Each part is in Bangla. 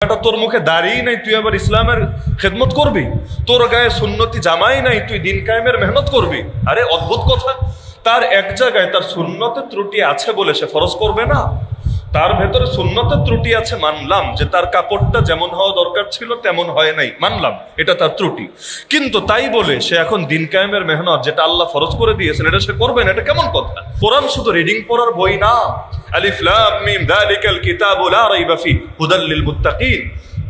এটা তোর মুখে দাঁড়িয়ে নাই, তুই আবার ইসলামের খেদমত করবি? তোর গায়ে সুন্নতি জামাই নাই, তুই দিন কায়েমের মেহনত করবি? আরে অদ্ভুত কথা। তার এক জায়গায় তার সুন্নতের ত্রুটি আছে বলে সে ফরজ করবে না? তার ভেতরে সুন্নতের ত্রুটি আছে, মানলাম যে তার কাপড়টা যেমন হওয়া দরকার ছিল তেমন হয় নাই, মানলাম এটা তার ত্রুটি। কিন্তু তাই বলে সে এখন দিন কায়েমের মেহনত যেটা আল্লাহ ফরজ করে দিয়েছেন এটা সে করবে না, এটা কেমন কথা? কোরআন শুধু রিডিং পড়ার বই না। আলিফ লাম মিম যালিকাল কিতাবু লা রাইবা ফি হুদাল লিল মুত্তাকিন।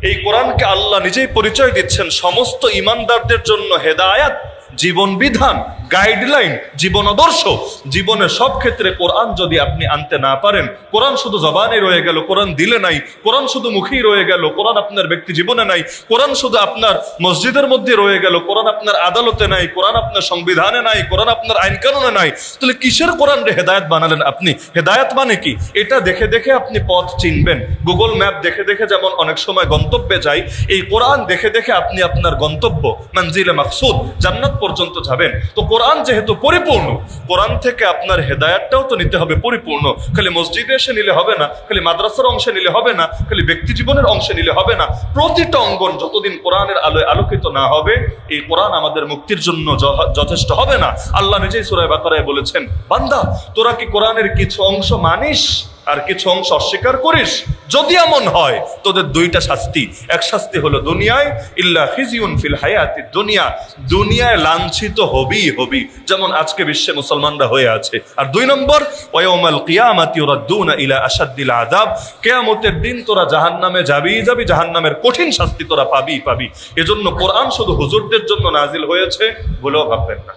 এই কোরআনকে আল্লাহ নিজেই পরিচয় দিচ্ছেন সমস্ত ঈমানদারদের জন্য হেদায়েত, জীবন বিধান, গাইডলাইন, জীবন আদর্শ। জীবনের সব ক্ষেত্রে কোরআন যদি আপনি আনতে না পারেন, কোরআন শুধু জবানে রয়ে গেল, কোরআন দিলে নাই, কোরআন শুধু মুখেই রয়ে গেল, কোরআন আপনার ব্যক্তি জীবনে নাই, কোরআন শুধু আপনার মসজিদের মধ্যে রয়ে গেল, কোরআন আপনার আদালতে নাই, কোরআন আপনার সংবিধানে নাই, কোরআন আপনার আইন কানুনে নাই, তাহলে কিসের কোরআন রে হেদায়েত বানালেন আপনি? হেদায়েত মানে কি? এটা দেখে দেখে আপনি পথ চিনবেন। গুগল ম্যাপ দেখে দেখে যেমন অনেক সময় গন্তব্যে যাই, এই কোরআন দেখে দেখে আপনি আপনার গন্তব্য মঞ্জিলে মাকসুদ জান্নাত পর্যন্ত যাবেন। তো কোরআন যেহেতু পরিপূর্ণ, কোরআন থেকে আপনার হেদায়েতটাও তো নিতে হবে পরিপূর্ণ। খালি মসজিদে এসে নিলে হবে না, খালি মাদ্রাসার অংশে নিলে হবে না, খালি ব্যক্তি জীবনের অংশে নিলে হবে না। প্রতিটা অঙ্গন যতদিন কোরআনের আলোয় আলোকিত না হবে, এই কোরআন আমাদের মুক্তির জন্য যথেষ্ট হবে না। আল্লাহ নিজেই সূরা বাকারায় বলেছেন, বান্দা তোরা কি কোরআনের কিছু অংশ মানিস আর কিছু অংশ অস্বীকার করিস? যদি এমন হয় তোদের দুইটা শাস্তি। এক শাস্তি হলো দুনিয়ায়, ইল্লা খিজিউন ফিল হায়াতি দুনিয়া, দুনিয়ায় লাঞ্ছিত হবি, যেমন আজকে বিশ্বে মুসলমানরা হয়ে আছে। আর দুই নম্বর, ওয়াউমাল কিয়ামাতি ইউরাদ্দুনা ইলা আশাদ্দিল আযাব, কিয়ামতের দিন তোরা জাহান্নামে যাবি, জাহান্নামের কঠিন শাস্তি তোরা পাবি। এজন্য কোরআন শুধু হুজুরদের জন্য নাজিল হয়েছে বলেও ভাববেন না।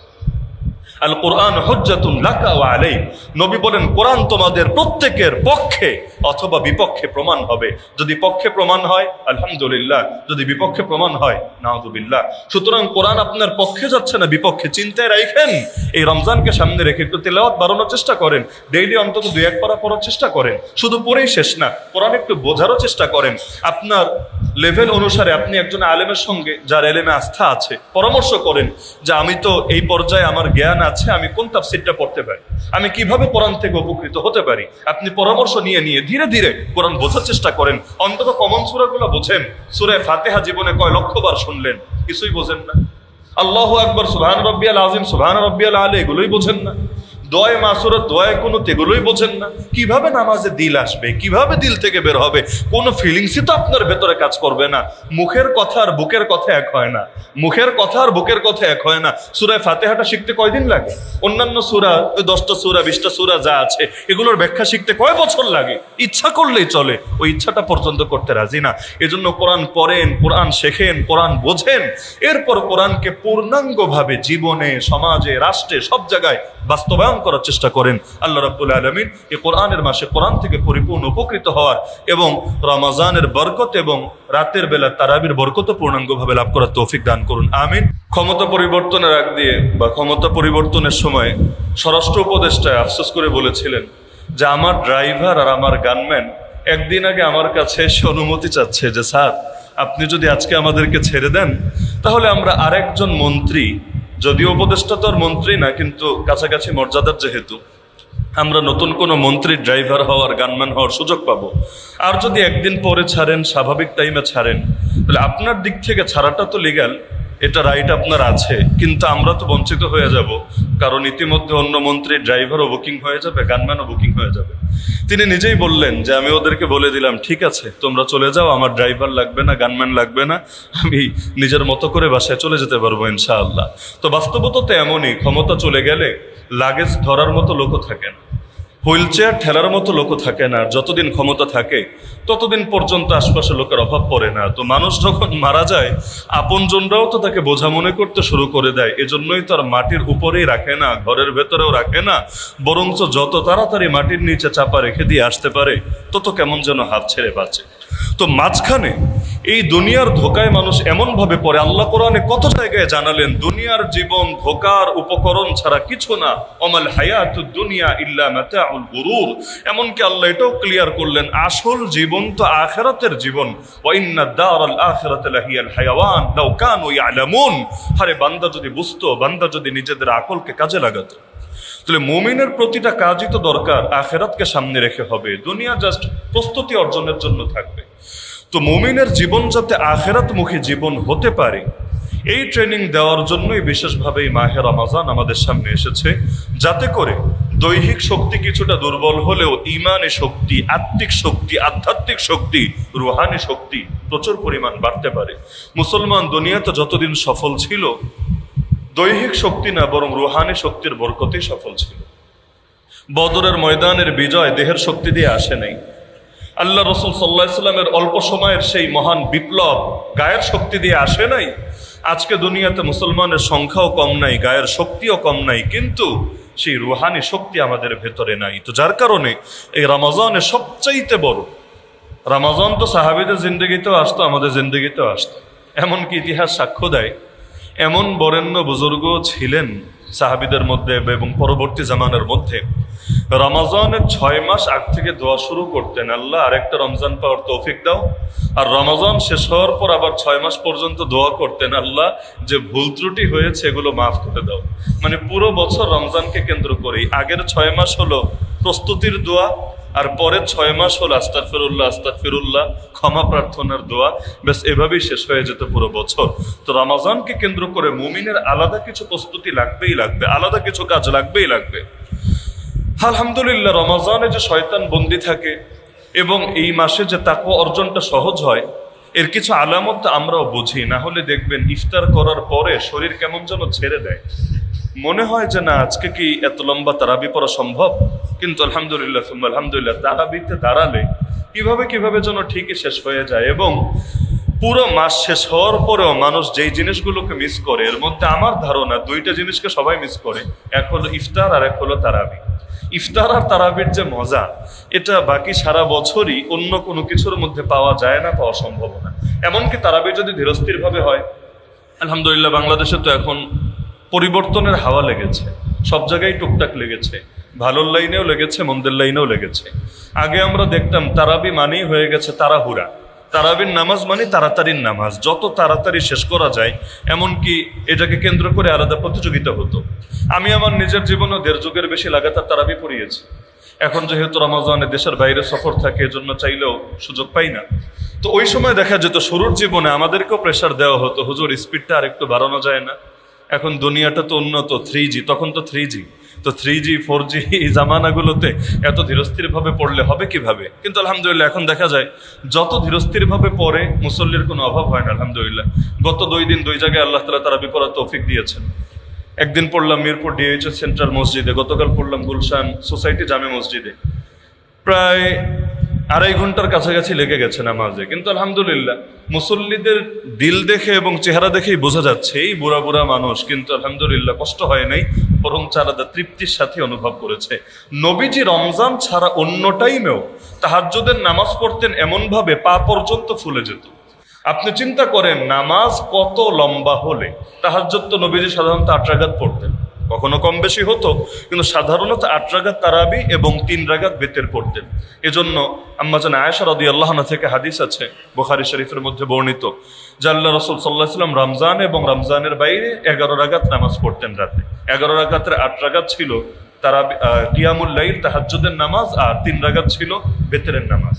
আল কোরআন হুজ্জাতুন লাকা ওয়া আলাইক, নবী বলেন কোরআন তোমাদের প্রত্যেকের পক্ষে অথবা বিপক্ষে প্রমাণ হবে। যদি পক্ষে প্রমাণ হয় আলহামদুলিল্লাহ, যদি বিপক্ষে প্রমাণ হয় নাউযুবিল্লাহ। সুতরাং কোরআন আপনার পক্ষে যাচ্ছে না বিপক্ষে, চিন্তায় রাখেন। এই রমজানকে সামনে রেখে একটু তেলাওয়াত বাড়ানোর চেষ্টা করেন, ডেইলি অন্তত 2-1 পারা পড়ার চেষ্টা করেন। শুধু পড়েই শেষ না, কোরআন একটু বোঝারও চেষ্টা করেন। আপনার লেভেল অনুসারে আপনি একজন আলেমের সঙ্গে, যার এলেমে আস্থা আছে, পরামর্শ করেন যে আমি তো এই পর্যায়ে আমার জ্ঞান আছে, আমি কোন তাফসীরটা পড়তে পারি, আমি কিভাবে কোরআন থেকে উপকৃত হতে পারি। আপনি পরামর্শ নিয়ে ধীরে ধীরে কোরআন বোঝার চেষ্টা করেন। অন্তত কমন সূরাগুলো বোঝেন। সূরা ফাতিহা জীবনে কয় লক্ষবার শুনলেন, কিছুই বোঝেন না। আল্লাহু আকবার, সুবহান রাব্বিয়াল আযীম, সুবহান রাব্বিয়াল আলা, এগুলোই বোঝেন না। দোয়া মাসুরাত, দোয়া কুনুত, এগুলোই বোঝেন না। কিভাবে নামাজে দিল আসবে, কিভাবে দিল থেকে বের হবে? কোনো ফিলিংসই তো আপনার ভেতরে কাজ করবে না। মুখের কথা আর বুকের কথা এক হয় না, মুখের কথা আর বুকের কথা এক হয় না। সূরা ফাতিহাটা শিখতে কয়দিন লাগে? অন্যান্য সূরা, ওই 10টা সূরা 20টা সূরা যা আছে, এগুলোর ব্যাখ্যা শিখতে কয় বছর লাগে? ইচ্ছা করলেই চলে, ওই ইচ্ছাটা পর্যন্ত করতে রাজি না। এজন্য কোরআন পড়েন, কোরআন শেখেন, কোরআন বোঝেন, এরপর কোরআনকে পূর্ণাঙ্গভাবে জীবনে, সমাজে, রাষ্ট্রে, সব জায়গায় বাস্তবায়ন করার চেষ্টা করেন। আল্লাহ রাব্বুল আলামিন এই কোরআনের মাসে কোরআন থেকে পরিপূর্ণ উপকৃত হওয়ার এবং রমজানের বরকত এবং রাতের বেলা তারাবির বরকত পূর্ণাঙ্গভাবে লাভ করার তৌফিক দান করুন, আমিন। ক্ষমতা পরিবর্তনের আগ দিয়ে বা ক্ষমতা পরিবর্তনের সময় স্বরাষ্ট্র উপদেষ্টা আফসোস করে বলেছিলেন যে আমার ড্রাইভার আর আমার গানম্যান একদিন আগে আমার কাছে এসে অনুমতি চাচ্ছে যে স্যার আপনি যদি আজকে আমাদেরকে ছেড়ে দেন তাহলে আমরা আরেকজন মন্ত্রী, যদিও উপদেষ্টা তো আর মন্ত্রী না, কিন্তু কাছাকাছি মর্যাদার যেহেতু, আমরা নতুন কোনো মন্ত্রীর ড্রাইভার হওয়ার, গানম্যান হওয়ার সুযোগ পাবো। আর যদি একদিন পরে ছাড়েন, স্বাভাবিক টাইমে ছাড়েন, তাহলে আপনার দিক থেকে ছাড়াটা তো লিগ্যাল, এটা রাইট আপনার আছে, কিন্তু আমরা তো বঞ্চিত হয়ে যাব, কারণ ইতিমধ্যে অন্য মন্ত্রীর ড্রাইভারও বুকিং হয়ে যাবে, গানম্যানও বুকিং হয়ে যাবে। তিনি নিজেই বললেন যে আমি ওদেরকে বলে দিলাম ঠিক আছে তোমরা চলে যাও, আমার ড্রাইভার লাগবে না, গানম্যান লাগবে না, আমি নিজের মতো করে বাসায় চলে যেতে পারবো ইনশাআল্লাহ। তো বাস্তবতা তো এমনই, ক্ষমতা চলে গেলে লাগেজ ধরার মতো লোকও থাকে না, হুইল চেয়ার ঠেলার মতো লোকও থাকে না। যতদিন ক্ষমতা থাকে ততদিন পর্যন্ত আশপাশে লোকের অভাব পড়ে না। তো মানুষ যখন মারা যায় আপনজনরাও তো তাকে বোঝা মনে করতে শুরু করে দেয়। এজন্যই তো আর মাটির উপরেই রাখে না, ঘরের ভেতরেও রাখে না, বরঞ্চ যত তাড়াতাড়ি মাটির নিচে চাপা রেখে দিয়ে আসতে পারে তত কেমন যেন হাত ছেড়ে বাঁচে। তো মাঝখানে এই দুনিয়ার ধোকায় মানুষ এমন ভাবে পড়ে, আল্লাহ কোরআনে কত জায়গায় জানালেন দুনিয়ার জীবন ধোকার উপকরণ ছাড়া কিছু না, ওমাল হায়াতুদ দুনিয়া ইল্লা মাতাউল গুরুর। এমনকি আল্লাহ এটাও ক্লিয়ার করলেন আসল জীবন তো আখিরাতের জীবন, ওয়া ইন্নাদ দারাল আখিরাতা লাহিয়াল হায়াওয়ান লাউ কানু ইয়ালামুন। আরে বান্দা যদি বুঝতো, বান্দা যদি নিজেদের আকলকে কাজে লাগাতো, তাহলে মুমিনের প্রতিটা কাজই তো দরকার আখিরাতকে সামনে রেখে হবে, দুনিয়া জাস্ট প্রস্তুতি অর্জনের জন্য থাকবে। তো মুমিনের জীবন যাতে আখিরাতমুখী জীবন হতে পারে, এই ট্রেনিং দেওয়ার জন্যই বিশেষভাবে এই মাহে রমাজান আমাদের সামনে এসেছে, যাতে করে দৈহিক শক্তি কিছুটা দুর্বল হলেও ঈমানি শক্তি, আত্মিক শক্তি, আধ্যাত্মিক শক্তি, রুহানি শক্তি প্রচুর পরিমাণ বাড়তে পারে। মুসলমান দুনিয়াতে যতদিন সফল ছিল, দৈহিক শক্তি না বরং রুহানি শক্তির বরকতেই সফল ছিল। বদরের ময়দানের বিজয় দেহের শক্তি দিয়ে আসে নাই। আল্লাহ রসুল সাল্লাল্লাহু আলাইহি সাল্লামের অল্প সময়ের সেই মহান বিপ্লব গায়ের শক্তি দিয়ে আসে নাই। আজকে দুনিয়াতে মুসলমানের সংখ্যাও কম নাই, গায়ের শক্তিও কম নাই, কিন্তু সেই রুহানি শক্তি আমাদের ভেতরে নাই। তো যার কারণে এই রমাজানে সবচাইতে বড়, রমাজান তো সাহাবীদের জিন্দগিতেও আসতো, আমাদের জিন্দগিতেও আসতো। এমনকি ইতিহাস সাক্ষ্য দেয়, এমন বরেণ্য বুজুর্গ ছিলেন সাহাবীদের মধ্যে এবং পরবর্তী জামানার মধ্যে, রমাজানের 6 মাস আগ থেকে দোয়া শুরু করতেন, আল্লাহ আরেকটা রমজান পাওয়ার তৌফিক দাও। আর রমাজান শেষ হওয়ার পর আবার 6 মাস পর্যন্ত দোয়া করতেন, আল্লাহ যে ভুল ত্রুটি হয়েছে এগুলো মাফ করে দাও। মানে পুরো বছর রমজানকে কেন্দ্র করেই আগের 6 মাস হলো প্রস্তুতির দোয়া, আর পরের 6 মাস হলো আস্তাগফিরুল্লাহ আস্তাগফিরুল্লাহ, ক্ষমা প্রার্থনার দোয়া। বেশ এভাবেই শেষ হয়ে যেত পুরো বছর। তো রমাজানকে কেন্দ্র করে মুমিনের আলাদা কিছু প্রস্তুতি লাগবেই লাগবে, আলাদা কিছু কাজ লাগবেই লাগবে। আলহামদুলিল্লাহ, রমাজানে যে শয়তান বন্দি থাকে এবং এই মাসে যে তাকওয়া অর্জনটা সহজ হয়, এর কিছু আলামত আমরাও বুঝি। না হলে দেখবেন ইফতার করার পরে শরীর কেমন যেন ছেড়ে দেয়, মনে হয় যে না আজকে কি এত লম্বা তারাবি পড়া সম্ভব। কিন্তু আলহামদুলিল্লাহ সুম্মা আলহামদুলিল্লাহ, তারাবিতে দাঁড়ালে কিভাবে কিভাবে যেন ঠিকই শেষ হয়ে যায়। এবং পুরো মাস শেষ হওয়ার পরেও মানুষ যেই জিনিসগুলোকে মিস করে, এর মধ্যে আমার ধারণা 2টা জিনিসকে সবাই মিস করে, এক হলো ইফতার আর এক হলো তারাবি। ইফতার আর তারাবির যে মজা, এটা বাকি সারা বছরই অন্য কোনো কিছুর মধ্যে পাওয়া যায় না, পাওয়া সম্ভব না। এমনকি তারাবি যদি ধীরস্থির ভাবে হয়, আলহামদুলিল্লাহ বাংলাদেশে তো এখন পরিবর্তনের হাওয়া লেগেছে, সব জায়গায় টুকটাক লেগেছে, ভালোর লাইনেও লেগেছে, মন্দের লাইনেও লেগেছে। আগে আমরা দেখতাম তারাবি মানেই হয়ে গেছে তাড়াহুড়া, তারাবির নামাজ মানে তাড়াতাড়ির নামাজ, যত তাড়াতাড়ি শেষ করা যায়, এমনকি এটাকে কেন্দ্র করে আলাদা প্রতিযোগিতা হতো। আমি আমার নিজের জীবনে 1.5 যুগের বেশি লাগাতার তারাবি পড়িয়েছি। এখন যেহেতু রমাজানে দেশের বাইরে সফর থাকে, এজন্য চাইলেও সুযোগ পাই না। তো ওই সময় দেখা যেত শুরুর জীবনে আমাদেরকেও প্রেশার দেওয়া হতো, হুজুর স্পিডটা আর একটু বাড়ানো যায় না। এখন দুনিয়াটা তো উন্নত, 3G, তখন তো 3G, তো 3G 4G এই জামানাগুলোতে এত ধীরস্থির ভাবে পড়লে হবে কিভাবে। কিন্তু আলহামদুলিল্লাহ এখন দেখা যায় যত ধীরস্থির ভাবে পড়ে মুসল্লির কোনো অভাব হয় না। আলহামদুলিল্লাহ গত 2 দিন 2 জায়গায় আল্লাহ তাআলা তারাবি পড়ার তৌফিক দিয়েছেন। একদিন পড়লাম মিরপুর ডিএইচএস সেন্ট্রাল মসজিদে, গতকাল পড়লাম গুলশান সোসাইটি জামে মসজিদে। প্রায় 2.5 ঘন্টার কাছাকাছি লেগে গেছে নামাজে। কিন্তু আলহামদুলিল্লাহ মুসল্লিদের দিল দেখে এবং চেহারা দেখেই বোঝা যাচ্ছে এই বুড়া বুড়া মানুষ কিন্তু আলহামদুলিল্লাহ কষ্ট হয় নাই, বরং চারাদা তৃপ্তির সাথে অনুভব করেছে। নবীজি রমজান ছাড়া অন্য টাইমেও তাহাজ্জুদের নামাজ পড়তেন এমনভাবে পা পর্যন্ত ফুলে যেত। আপনি চিন্তা করেন নামাজ কত লম্বা হলে, তাহাজ্জুদ তো নবীজি সাধারণত 8 রাকাত পড়তেন, কখনো কম বেশি হতো, কিন্তু সাধারণত 8 রাকাত তারাবি এবং 3 রাকাত বেতের পড়তেন। এজন্য আম্মা জান আয়েশা রাদিয়াল্লাহু আনহা থেকে হাদিস আছে বুখারী শরীফের মধ্যে বর্ণিত, যে আল্লাহ রাসূল সাল্লাল্লাহু আলাইহি ওয়াসাল্লাম রমজান এবং রমজানের বাইরে 11 রাকাত নামাজ পড়তেন রাতে। 11 রাকাতের 8 রাকাত ছিল তারাবি কিয়ামুল লাইল তাহাজ্জুদের নামাজ, আর 3 রাকাত ছিল বেতেরের নামাজ।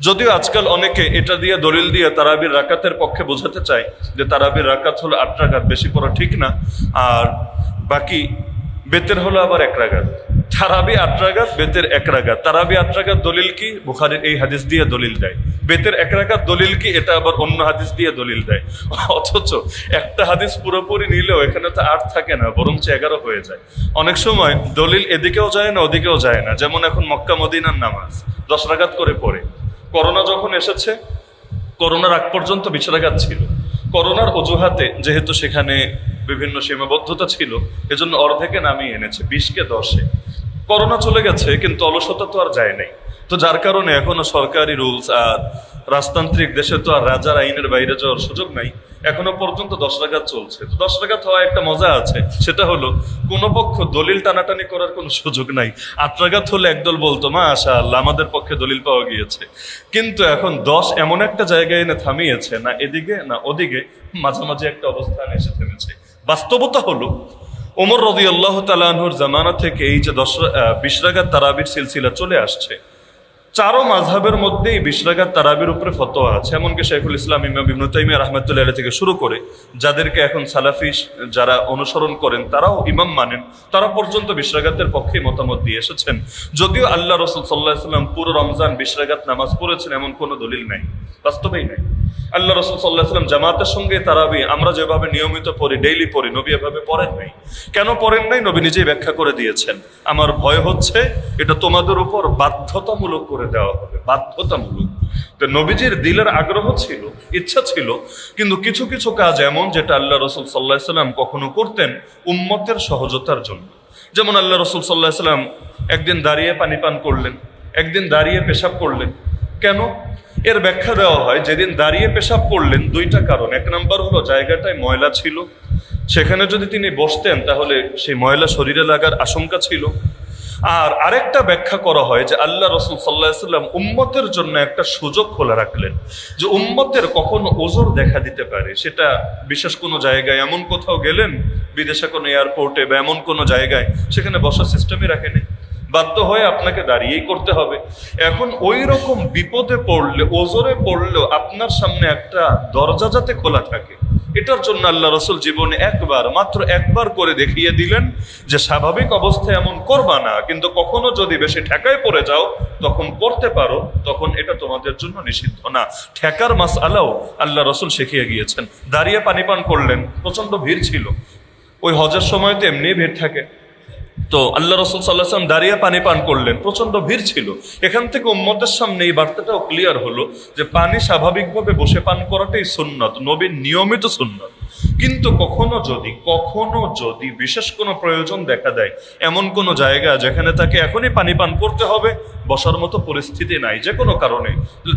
যদিও আজকাল অনেকে এটা দিয়ে দলিল দিয়ে তারাবির রাকাতের পক্ষে বোঝাতে চায় যে তারাবির রাকাত হলো 8 রাকাত, বেশি পড়া ঠিক না, আর বাকি বেতের হলো আবার 1 রাকাত। তারাবি 8 রাকাত, বেতের 1 রাকাত। তারাবি 8 রাকাত দলিল কি? বুখারীর এই হাদিস দিয়ে দলিল দেয়। বেতের 1 রাকাত দলিল কি? এটা আবার অন্য হাদিস দিয়ে দলিল দেয়। অথচ একটা হাদিস পুরোপুরি নিলেও এখানে তো 8 থাকে না, বরঞ্চ 11 হয়ে যায়। অনেক সময় দলিল এদিকেও যায় না ওদিকেও যায় না। যেমন এখন মক্কা মদিনার নামাজ 10 রাকাত করে পড়ে। করোনা যখন এসেছে, করোনার আগ পর্যন্ত 20 রাকাত ছিল। করোনার অজুহাতে যেহেতু সেখানে বিভিন্ন সীমাবদ্ধতা ছিল, এজন্য অর্ধেকে নামিয়ে এনেছে, 20কে 10-এ। করোনা চলে গেছে কিন্তু অলসতা তো আর যায় নাই। তো যার কারণে এখনো সরকারি রুলস আর রাজতান্ত্রিক দেশে তো আর রাজার আইনের বাইরে যাওয়ার সুযোগ নাই। এখনো পর্যন্ত 10 রাকাত চলছে। তো 10 রাকাত হওয়া একটা মজা আছে, সেটা হলো কোন পক্ষ দলিল টানাটানি করার কোনো সুযোগ নাই। 8 রাকাত হলে একদল বলতো মাশাআল্লাহ আমাদের পক্ষে দলিল পাওয়া গিয়েছে। কিন্তু এখন 10 এমন একটা জায়গায় এনে থামিয়েছে, না এদিকে না ওদিকে, মাঝামাঝি একটা অবস্থানে এসে থেমেছে। বাস্তবতা হলো ওমর রাদিয়াল্লাহু তাআলা আনহুর জামানা থেকে এই যে 20 রাকাত তারাবির সিলসিলা চলে আসছে, চারো মাযহাবের মধ্যেই 20 রাকাত তারাবির উপরে ফতোয়া আছে, এমনকি শাইখুল ইসলাম ইমাম ইবনে তাইমিয়া রাহমাতুল্লাহি আলাইহি থেকে শুরু করে যাদেরকে এখন সালাফি যারা অনুসরণ করেন তারাও ইমাম মানেন, তারা পর্যন্ত 20 রাকাতের পক্ষে মতামত দিয়ে এসেছেন। যদিও আল্লাহ রাসূল সাল্লাল্লাহু আলাইহি ওয়াসাল্লাম পুরো রমজান 20 রাকাত নামাজ পড়েছেন এমন কোনো দলিল নাই, বাস্তবেই নাই। আল্লাহ রাসূল সাল্লাল্লাহু আলাইহি ওয়াসাল্লাম জামাতের সঙ্গে তারাবি আমরা যেভাবে নিয়মিত পড়ি, ডেইলি পড়ি, নবী এভাবে পড়েন নাই। কেন পড়েন নাই নবী নিজেই ব্যাখ্যা করে দিয়েছেন, আমার ভয় হচ্ছে এটা তোমাদের উপর বাধ্যতামূলক করে দেওয়া হবে, বাধ্যতামূলক। তো নবীজির দিলের আগ্রহ ছিল, ইচ্ছা ছিল, কিন্তু কিছু কিছু কাজ এমন যেটা আল্লাহ রাসূল সাল্লাল্লাহু আলাইহি ওয়াসাল্লাম কখনো করতেন উম্মতের সহজতার জন্য। যেমন আল্লাহ রাসূল সাল্লাল্লাহু আলাইহি ওয়াসাল্লাম একদিন দাঁড়িয়ে পানি পান করলেন, একদিন দাঁড়িয়ে পেশাব করলেন। কেন? এর ব্যাখ্যা দেওয়া হয় যেদিন দাঁড়িয়ে পেশাব করলেন দুইটা কারণ। এক নাম্বার হলো জায়গাটায় ময়লা ছিল, সেখানে যদি তিনি বসতেন তাহলে সেই ময়লা শরীরে লাগার আশঙ্কা ছিল। আর আরেকটা ব্যাখ্যা করা হয় যে আল্লাহ রাসূল সাল্লাল্লাহু আলাইহি ওয়াসাল্লাম উম্মতের জন্য একটা সুযোগ খোলা রাখলেন, যে উম্মতের কখনো ওজর দেখা দিতে পারে, সেটা বিশেষ কোনো জায়গায়, এমন কোথাও গেলেন বিদেশে কোনো এয়ারপোর্টে বা এমন কোনো জায়গায়, সেখানে বসার সিস্টেমই রাখেনি, বাধ্য হয়ে আপনাকে দাঁড়িয়েই করতে হবে। এখন ওই রকম বিপদে পড়লে, ওজরে পড়লেও আপনার সামনে একটা দরজা যাতে খোলা থাকে, এটার জন্য আল্লাহ রাসূল জীবনে মাত্র একবার করে দেখিয়ে দিলেন যে স্বাভাবিক অবস্থায় এমন করবা না, কিন্তু কখনো যদি বেশি ঠেকায় পড়ে যাও তখন করতে পারো, তখন এটা তোমাদের জন্য নিষিদ্ধ না। ঠেকার মাসআলাও আল্লাহ রাসূল শিখিয়ে গিয়েছেন। দাঁড়িয়ে পানি পান করলেন, প্রচন্ড ভিড় ছিল, ওই হজের সময় তো এমনি ভিড় থাকে, তো আল্লাহ রাসূল সাল্লাল্লাহু আলাইহি ওয়াসাল্লাম দাঁড়িয়ে পানি পান করলেন, প্রচন্ড ভিড় ছিল। এখান থেকে উম্মতের সামনে এই বার্তাটাও ক্লিয়ার হলো যে পানি স্বাভাবিকভাবে বসে পান করাটাই সুন্নত, নবীর নিয়মিত সুন্নত। কিন্তু কখনো যদি বিশেষ কোনো প্রয়োজন দেখা দেয়, এমন কোনো জায়গা যেখানে তাকে এখনই পানি পান করতে হবে, বসার মতো পরিস্থিতি নাই যে কোনো কারণে,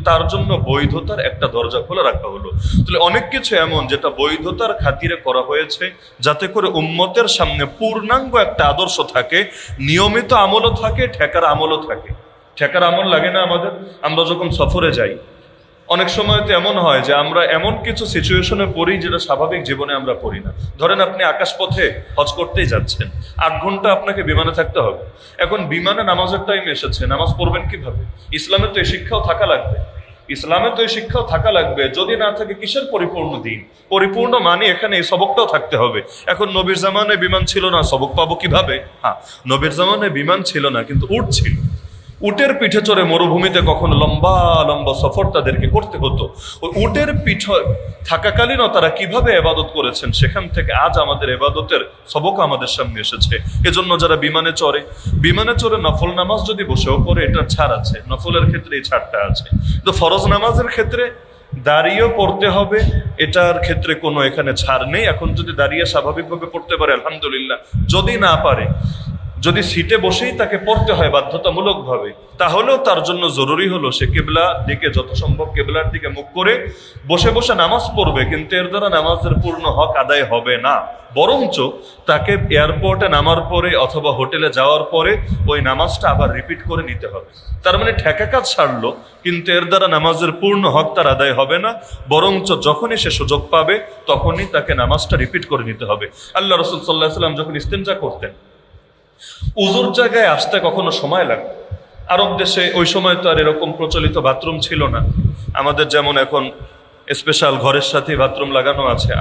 তার জন্য বৈধতার একটা দরজা খোলা রাখা হলো। তাহলে অনেক কিছু এমন যেটা বৈধতার খাতিরে করা হয়েছে, যাতে করে উম্মতের সামনে পূর্ণাঙ্গ একটা আদর্শ থাকে, নিয়মিত আমলও থাকে, ঠেকার আমলও থাকে। ঠেকার আমল লাগে না আমাদের? আমরা যখন সফরে যাই অনেক সময় তো এমন হয় যে আমরা এমন কিছু সিচুয়েশনে পড়ি যেটা স্বাভাবিক জীবনে আমরা পড়ি না। ধরেন আপনি আকাশপথে হজ করতেই যাচ্ছেন, 8 ঘন্টা আপনাকে বিমানে থাকতে হবে। এখন বিমানে নামাজের টাইম এসেছে, নামাজ পড়বেন কিভাবে? ইসলামে তো এই শিক্ষাও থাকা লাগবে, যদি না থাকে কিসের পরিপূর্ণ দিন? পরিপূর্ণ মানে এখানে এই সবকটাও থাকতে হবে। এখন নবীর জামানায় বিমান ছিল না, সবক পাবো কিভাবে? হ্যাঁ, নবীর জামানায় বিমান ছিল না, কিন্তু উট ছিল। উটের পিঠে চড়ে মরুভূমিতে কখনো লম্বা লম্বা সফর তাদেরকে করতে হতো। ওই উটের পিঠে থাকাকালীনও তারা কিভাবে ইবাদত করেছেন, সেখান থেকে আজ আমাদের ইবাদতের সবক আমাদের সামনে এসেছে। এজন্য যারা বিমানে চড়ে নফল নামাজ যদি বসেও পড়ে, এটার ছাড় আছে, নফলের ক্ষেত্রে এই ছাড়টা আছে। তো ফরজ নামাজের ক্ষেত্রে দাঁড়িয়েও পড়তে হবে, এটার ক্ষেত্রে কোনো এখানে ছাড় নেই। এখন যদি দাঁড়িয়ে স্বাভাবিকভাবে পড়তে পারে আলহামদুলিল্লাহ, যদি না পারে, যদি সিটে বসেই তাকে পড়তে হয় বাধ্যতামূলক ভাবে, তাহলেও তার জন্য জরুরি হলো সে কিবলার দিকে, যত সম্ভব কিবলার দিকে মুখ করে বসে বসে নামাজ পড়বে। কিন্তু এর দ্বারা নামাজের পূর্ণ হক আদায় হবে না, বরঞ্চ তাকে এয়ারপোর্টে নামার পরে অথবা হোটেলে যাওয়ার পরে ওই নামাজটা আবার রিপিট করে নিতে হবে। তার মানে ঠেকা কাজ ছাড়লো, কিন্তু এর দ্বারা নামাজের পূর্ণ হক তার আদায় হবে না, বরঞ্চ যখনই সে সুযোগ পাবে তখনই তাকে নামাজটা রিপিট করে নিতে হবে। আল্লাহ রাসূল সাল্লাল্লাহু আলাইহি ওয়াসাল্লাম যখন ইস্তেনজা করতেন, উজুর জায়গায় আসতে কখনো সময় লাগতো। আরব দেশে ওই সময় তো আর এরকম প্রচলিত বাথরুম ছিল না, আমাদের যেমন এখন স্পেশাল ঘরের সাথে বাথরুম লাগানো আছে।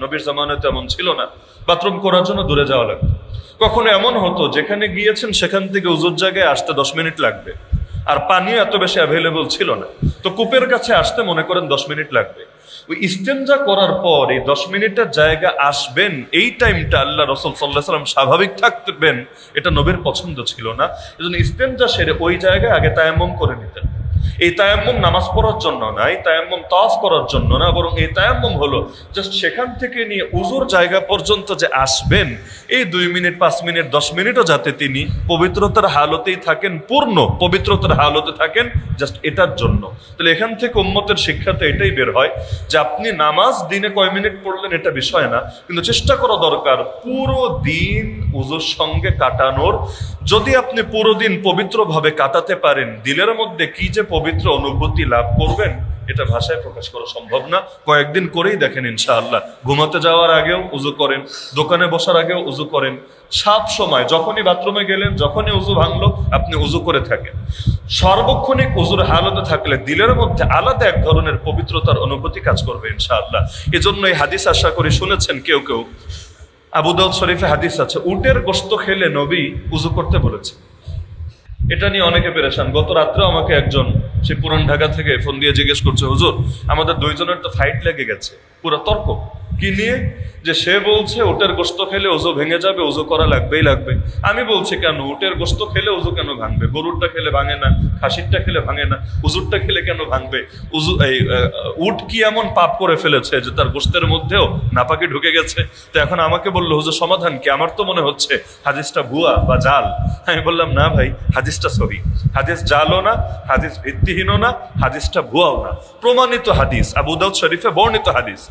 নবীর জামানায় তো এমন ছিল না, বাথরুম করার জন্য দূরে যাওয়া লাগতো। কখনো এমন হতো যেখানে গিয়েছেন সেখান থেকে উজুর জায়গায় আসতে 10 মিনিট লাগবে, আর পানিও এত বেশি অ্যাভেলেবল ছিল না, তো কূপের কাছে আসতে মনে করেন 10 মিনিট লাগবে। ওই ইস্তেনজা করার পর এই 10 মিনিটের জায়গা আসবেন, এই টাইমটা আল্লাহ রাসূল সাল্লাল্লাহু আলাইহি ওয়াসাল্লাম স্বাভাবিক থাকবেন, এটা নবীর পছন্দ ছিল না। এজন্য ইস্তেনজা সেরে ওই জায়গায় আগে তায়াম্মুম করে নিতেন। এই তায়াম্মুম নামাজ পড়ার জন্য না, এই তায়াম্মুম তাওয়াফ করার জন্য না, বরং এই তায়াম্মুম হলো জাস্ট সেখান থেকে নিয়ে উজুর জায়গা পর্যন্ত যে আসবেন, এই 2 মিনিট 5 মিনিট 10 মিনিটও যাতে তিনি পবিত্রতার হালতেই থাকেন, পূর্ণ পবিত্রতার হালতে থাকেন, জাস্ট এটার জন্য। তাহলে এখান থেকে উম্মতের শিক্ষাতে এটাই বের হয় যে আপনি নামাজ দিনে কয় মিনিট পড়লেন এটা বিষয় না, কিন্তু চেষ্টা করা দরকার পুরো দিন উজুর সঙ্গে কাটানোর। যদি আপনি পুরো দিন পবিত্রভাবে কাটাতে পারেন, দিলের মধ্যে কি যে পবিত্র অনুভূতি লাভ করবেন এটা ভাষায় প্রকাশ করা সম্ভব না। কয়েকদিন করেই দেখেন ইনশাআল্লাহ। ঘুমাতে যাওয়ার আগেও উযু করেন, দোকানে বসার আগেও উযু করেন, সব সময় যখনই বাথরুমে গেলেন, যখনই উযু ভাঙলো আপনি উযু করে থাকেন। সার্বক্ষণিক উযুর হালতে থাকলে দিলের মধ্যে আলাদা এক ধরনের পবিত্রতার অনুভূতি কাজ করবে ইনশাআল্লাহ। এজন্য এই হাদিস আশা করি শুনেছেন কেউ কেউ। আবু দাউদ শরীফে হাদিস আছে, উটের গোশত খেলে নবী উযু করতে বলেছে। এটা নিয়ে অনেকে পেরেশান। গত রাত্রেও আমাকে একজন সে পুরান ঢাকা থেকে ফোন দিয়ে জিজ্ঞেস করছে, হুজুর আমাদের দুইজনের তো ফাইট লেগে গেছে, পুরো তর্ক। কি নিয়ে? যে সে বলছে উটের গোশত খেলে উযু ভেঙে যাবে, উযু করা লাগবেই লাগবে। আমি বলছি কেন উটের গোশত খেলে উযু কেন ভাঙবে? গরুরটা খেলে ভাঙে না, খাসিরটা খেলে ভাঙে না, উজুরটা খেলে কেন ভাঙবে? উযু উট কি এমন পাপ করে ফেলেছে যে তার গোশতের মধ্যেও নাপাকি ঢুকে গেছে? তো এখন আমাকে বললো হুজুর সমাধান কি? আমার তো মনে হচ্ছে হাদিসটা ভুয়া বা জাল। আমি বললাম না ভাই, হাদিসটা সহি। হাদিস জালও না, হাদিস ভিত্তিহীনও না, হাদিসটা ভুয়াও না, প্রমাণিত হাদিস, আবু দাউদ শরীফে বর্ণিত হাদিস।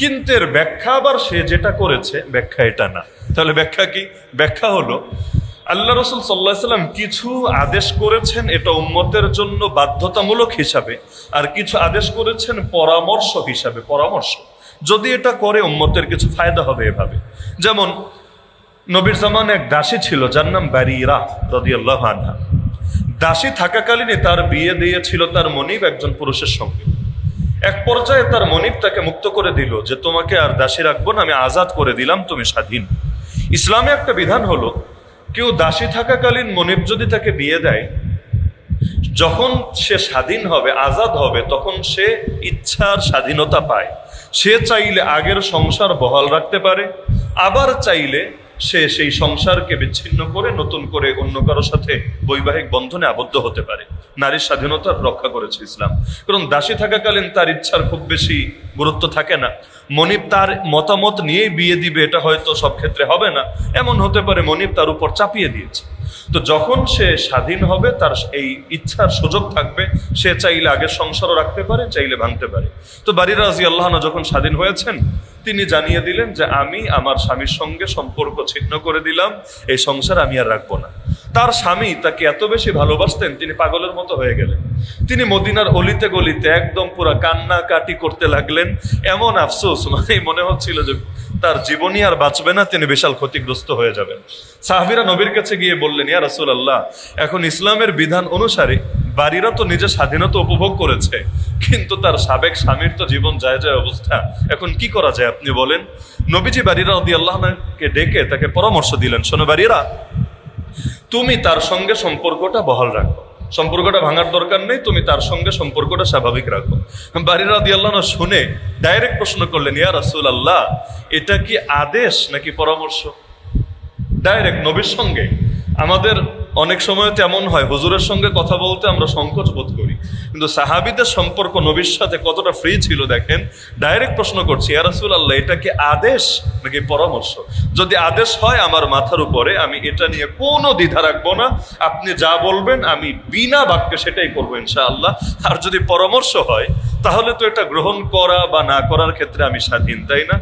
কিন্তু এর ব্যাখ্যা আবার সে যেটা করেছে ব্যাখ্যা এটা না। তাহলে ব্যাখ্যা কি? ব্যাখ্যা হলো আল্লাহ রাসূল সাল্লাল্লাহু আলাইহি ওয়াসাল্লাম কিছু আদেশ করেছেন এটা উম্মতের জন্য বাধ্যতামূলক হিসাবে, আর কিছু আদেশ করেছেন পরামর্শ হিসাবে। পরামর্শ যদি এটা করে উম্মতের কিছু ফায়দা হবে এভাবে। যেমন নবীর জামানে এক দাসী ছিল যার নাম বারিরা রাদিয়াল্লাহু আনহা। দাসী থাকাকালীনই তার বিয়ে দিয়েছিল তার মনিব একজন পুরুষের সঙ্গে। এক পর্যায়ে তার মনিব তাকে মুক্ত করে দিল যে তোমাকে আর দাসী রাখবো না, আমি আজাদ করে দিলাম, তুমি স্বাধীন। ইসলামে একটা বিধান হলো কেউ দাসী থাকাকালীন মনিব যদি তাকে বিয়ে দেয়, যখন সে স্বাধীন হবে, আজাদ হবে, তখন সে ইচ্ছার স্বাধীনতা পায়। সে চাইলে আগের সংসার বহাল রাখতে পারে, আবার চাইলে সে সেই সংসারকে বিচ্ছিন্ন করে নতুন করে অন্য কারোর সাথে বৈবাহিক বন্ধনে আবদ্ধ হতে পারে। নারীর স্বাধীনতার রক্ষা করেছে ইসলাম। কারণ দাসী থাকাকালীন তার ইচ্ছার খুব বেশি গুরুত্ব থাকে না। মনিব তার মতামত নিয়েই বিয়ে দিবে এটা হয়তো সব ক্ষেত্রে হবে না, এমন হতে পারে মনিব তার উপর চাপিয়ে দিয়েছে। তো যখন সে স্বাধীন হবে তার এই ইচ্ছার সুযোগ থাকবে, সে চাইলে আগের সংসারও রাখতে পারে, চাইলে ভাঙতে পারে। তো বারিরা রাদিয়াল্লাহু আনহা যখন স্বাধীন হয়েছেন তিনি জানিয়ে দিলেন যে আমি আমার স্বামীর সঙ্গে সম্পর্ক ছিন্ন করে দিলাম, এই সংসার আমি আর রাখবো না। তার স্বামী তাকে এত বেশি ভালোবাসতেন তিনি পাগলের মতো হয়ে গেলেন। তিনি মদিনার অলিতে গলিতে একদম পুরো কান্নাকাটি করতে লাগলেন। এমন আফসোস, মানে মনে হচ্ছিল যে তার জীবনই আর বাঁচবে না, তিনি বিশাল ক্ষতিগ্রস্ত হয়ে যাবেন। সাহাবীরা নবীর কাছে গিয়ে বললেন, ইয়া রাসূলুল্লাহ, এখন ইসলামের বিধান অনুসারে বারিরা তো নিজের স্বাধীনতা উপভোগ করেছে, কিন্তু তার সাবেক স্বামীর তো জীবন যায় যায় অবস্থা, এখন কি করা যায় আপনি বলেন। নবীজি বারিরা রাদিয়াল্লাহু আনহুকে ডেকে তাকে পরামর্শ দিলেন, শোনো বারিরা, তুমি তার সঙ্গে সম্পর্কটা বহাল রাখো, সম্পর্কটা ভাঙার দরকার নেই, তুমি তার সঙ্গে সম্পর্কটা স্বাভাবিক রাখো। বারিরা রাদিয়াল্লাহু আনহু শুনে ডাইরেক্ট প্রশ্ন করলেন, ইয়া রাসূলুল্লাহ, এটা কি আদেশ নাকি পরামর্শ? ডাইরেক্ট নবীর সঙ্গে। আমাদের অনেক সময় তেমন হয়, হুজুরের সঙ্গে কথা বলতে আমরা সংকোচ বোধ করি, কিন্তু সাহাবীদের সম্পর্ক নবীর সাথে কতটা ফ্রি ছিল দেখেন। ডাইরেক্ট প্রশ্ন করছি, ইয়া রাসূলুল্লাহ, এটা কি আদেশ নাকি পরামর্শ? যদি আদেশ হয় আমার মাথার উপরে, আমি এটা নিয়ে কোনো দ্বিধা রাখবো না, আপনি যা বলবেন আমি বিনা বাক্যে সেটাই করবো ইনশাআল্লাহ। আর যদি পরামর্শ হয় তাহলে তো এটা গ্রহণ করা বা না করার ক্ষেত্রে আমি স্বাধীন, তাই না?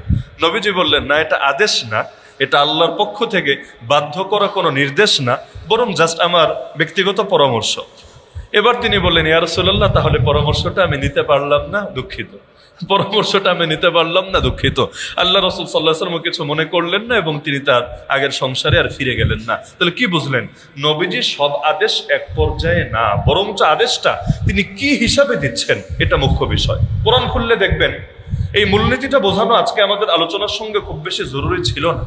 নবীজি বললেন, না, এটা আদেশ না, এটা আল্লাহর পক্ষ থেকে বাধ্য করা কোনো নির্দেশ না, বরং জাস্ট আমার ব্যক্তিগত পরামর্শ। এবার তিনি বললেন, ইয়া রাসূলুল্লাহ, তাহলে পরামর্শটা আমি নিতে পারলাম না, দুঃখিত। পরামর্শটা আমি নিতে পারলাম না, দুঃখিত। আল্লাহ রাসূল সাল্লাল্লাহু আলাইহি ওয়াসাল্লাম কিছু মনে করলেন না এবং তিনি তার আগের সংসারে আর ফিরে গেলেন না। তাহলে কি বুঝলেন? নবীজি সব আদেশ এক পর্যায়ে না, বরঞ্চ আদেশটা তিনি কি হিসাবে দিচ্ছেন এটা মুখ্য বিষয়। কোরআন খুললে দেখবেন এই মূলনীতিটা বোঝানো আজকে আমাদের আলোচনার সঙ্গে খুব বেশি জরুরি ছিল না,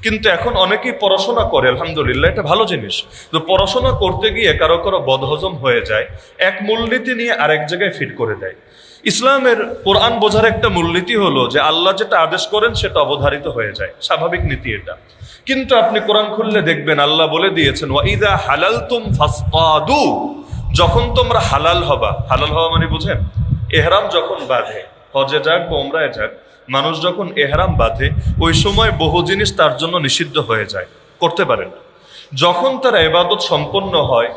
কিন্তু এখন অনেকেই পড়াশোনা করে, আলহামদুলিল্লাহ, এটা ভালো জিনিস। তো পড়াশোনা করতে গিয়ে কারো কারো বদহজম হয়ে যায়, এক মূলনীতি নিয়ে আরেক জায়গায় ফিট করে দেয়। ইসলামের কোরআন বোঝার একটা মূলনীতি হলো যে আল্লাহ যেটা আদেশ করেন সেটা অবধারিত হয়ে যায়, স্বাভাবিক নীতি এটা। কিন্তু আপনি কোরআন খুললে দেখবেন আল্লাহ বলে দিয়েছেন, ওয়াইদা হালালতুম ফাসতাদু, যখন তোমরা হালাল হবা। হালাল হওয়া মানে বুঝেন, এহরাম যখন বাঁধে, হজে যাক বা উমরায় যাক, মানুষ যখন এহরাম বাঁধে ওই সময় বহু জিনিস তার জন্য নিষিদ্ধ হয়ে যায়, করতে পারে না। যখন তার ইবাদত সম্পন্ন হয়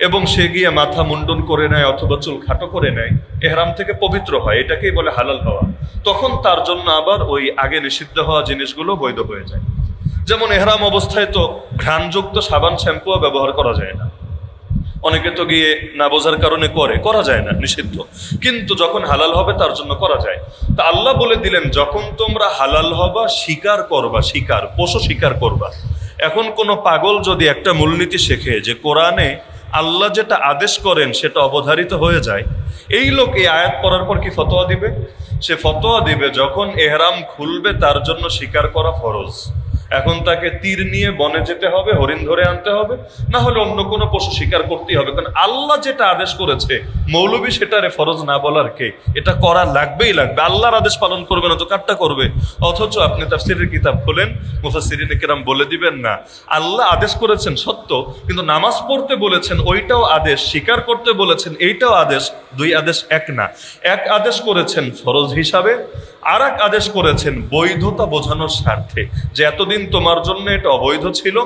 এবং সে গিয়ে মাথা মুন্ডন করে নেয় অথবা চুল খাটো করে নেয়, এহরাম থেকে পবিত্র হয়, এটাকেই বলে হালাল হওয়া। তখন তার জন্য আবার ওই আগে নিষিদ্ধ হওয়া জিনিসগুলো বৈধ হয়ে যায়। যেমন এহরাম অবস্থায় তো ঘ্রাণযুক্ত সাবান শ্যাম্পুও ব্যবহার করা যায় না, অনেকে তো গিয়ে না বোঝার কারণে করা যায় না, নিষিদ্ধ, কিন্তু যখন হালাল হবে তার জন্য করা যায়। তা আল্লাহ বলে দিলেন যখন তোমরা হালাল হবা শিকার করবা, পশু শিকার করবা। এখন কোনো পাগল যদি একটা মূলনীতি শেখে যে কোরআনে আল্লাহ যেটা আদেশ করেন সেটা অবধারিত হয়ে যায়, এই লোক এই আয়াত পড়ার পর কি ফতোয়া দিবে? সে ফতোয়া দিবে যখন এহরাম খুলবে তার জন্য শিকার করা ফরজ, এখন তাকে তীর নিয়ে বনে যেতে হবে, হরিণ ধরে আনতে হবে, না হলে অন্য কোনো পশু শিকার করতেই হবে। কারণ আল্লাহ যেটা আদেশ করেছে, মৌলবী সেটারে ফরজ না বলার কে? এটা করা লাগবেই লাগবে। আল্লাহর আদেশ পালন করবে না তো কারটা করবে? অথচ আপনি তাফসীরের কিতাব খোলেন, মুফাসসিরিনে কেরাম বলে দিবেন না আল্লাহ আদেশ করেছেন সত্য, কিন্তু নামাজ পড়তে বলেছেন ওইটাও আদেশ, শিকার করতে বলেছেন এইটাও আদেশ, দুই আদেশ এক না। এক আদেশ করেছেন ফরজ হিসাবে, আর এক আদেশ করেছেন বৈধতা বোঝানোর স্বার্থে, যে এতদিন তোমার জন্য এটা অবৈধ ছিল,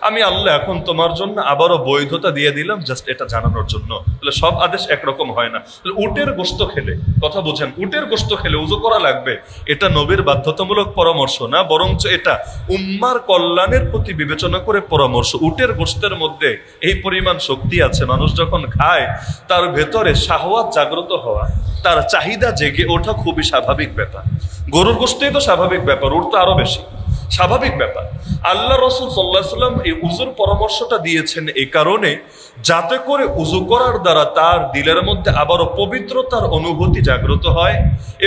আমি আল্লাহ এখন তোমার জন্য আবারও বৈধতা দিয়ে দিলাম, জাস্ট এটা জানানোর জন্য। তাহলে সব আদেশ একরকম হয় না। উটের গোশত খেলে, কথা বোঝেন, উটের গোশত খেলে উযু করা লাগবে, এটা নবীর বাধ্যতামূলক পরামর্শ না, বরঞ্চ এটা উম্মার কল্যাণের প্রতি বিবেচনা করে পরামর্শ। উটের গোশতের মধ্যে এই পরিমাণ শক্তি আছে, মানুষ যখন খায় তার ভেতরে শাহওয়াত জাগ্রত হওয়া, তার চাহিদা জেগে ওঠা খুবই স্বাভাবিক ব্যাপার। গরুর গোশতেই তো স্বাভাবিক ব্যাপার, উট তো আরো বেশি স্বাভাবিক ব্যাপার। আল্লাহ রাসূল সাল্লাল্লাহু আলাইহি ওয়াসাল্লাম এই উযুর পরামর্শটা দিয়েছেন এই কারণে, যাতে করে উযু করার দ্বারা তার দিলের মধ্যে আবারও পবিত্রতার অনুভূতি জাগ্রত হয়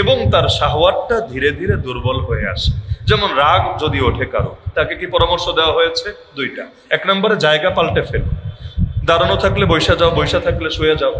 এবং তার শাহওয়াতটা ধীরে ধীরে দুর্বল হয়ে আসে। যেমন রাগ যদি ওঠে কারো, তাকে কি পরামর্শ দেওয়া হয়েছে? দুইটা। এক নম্বরে জায়গা পাল্টে ফেলো, দাঁড়ানো থাকলে বৈশা যাও, বৈশা থাকলে শুয়ে যাও,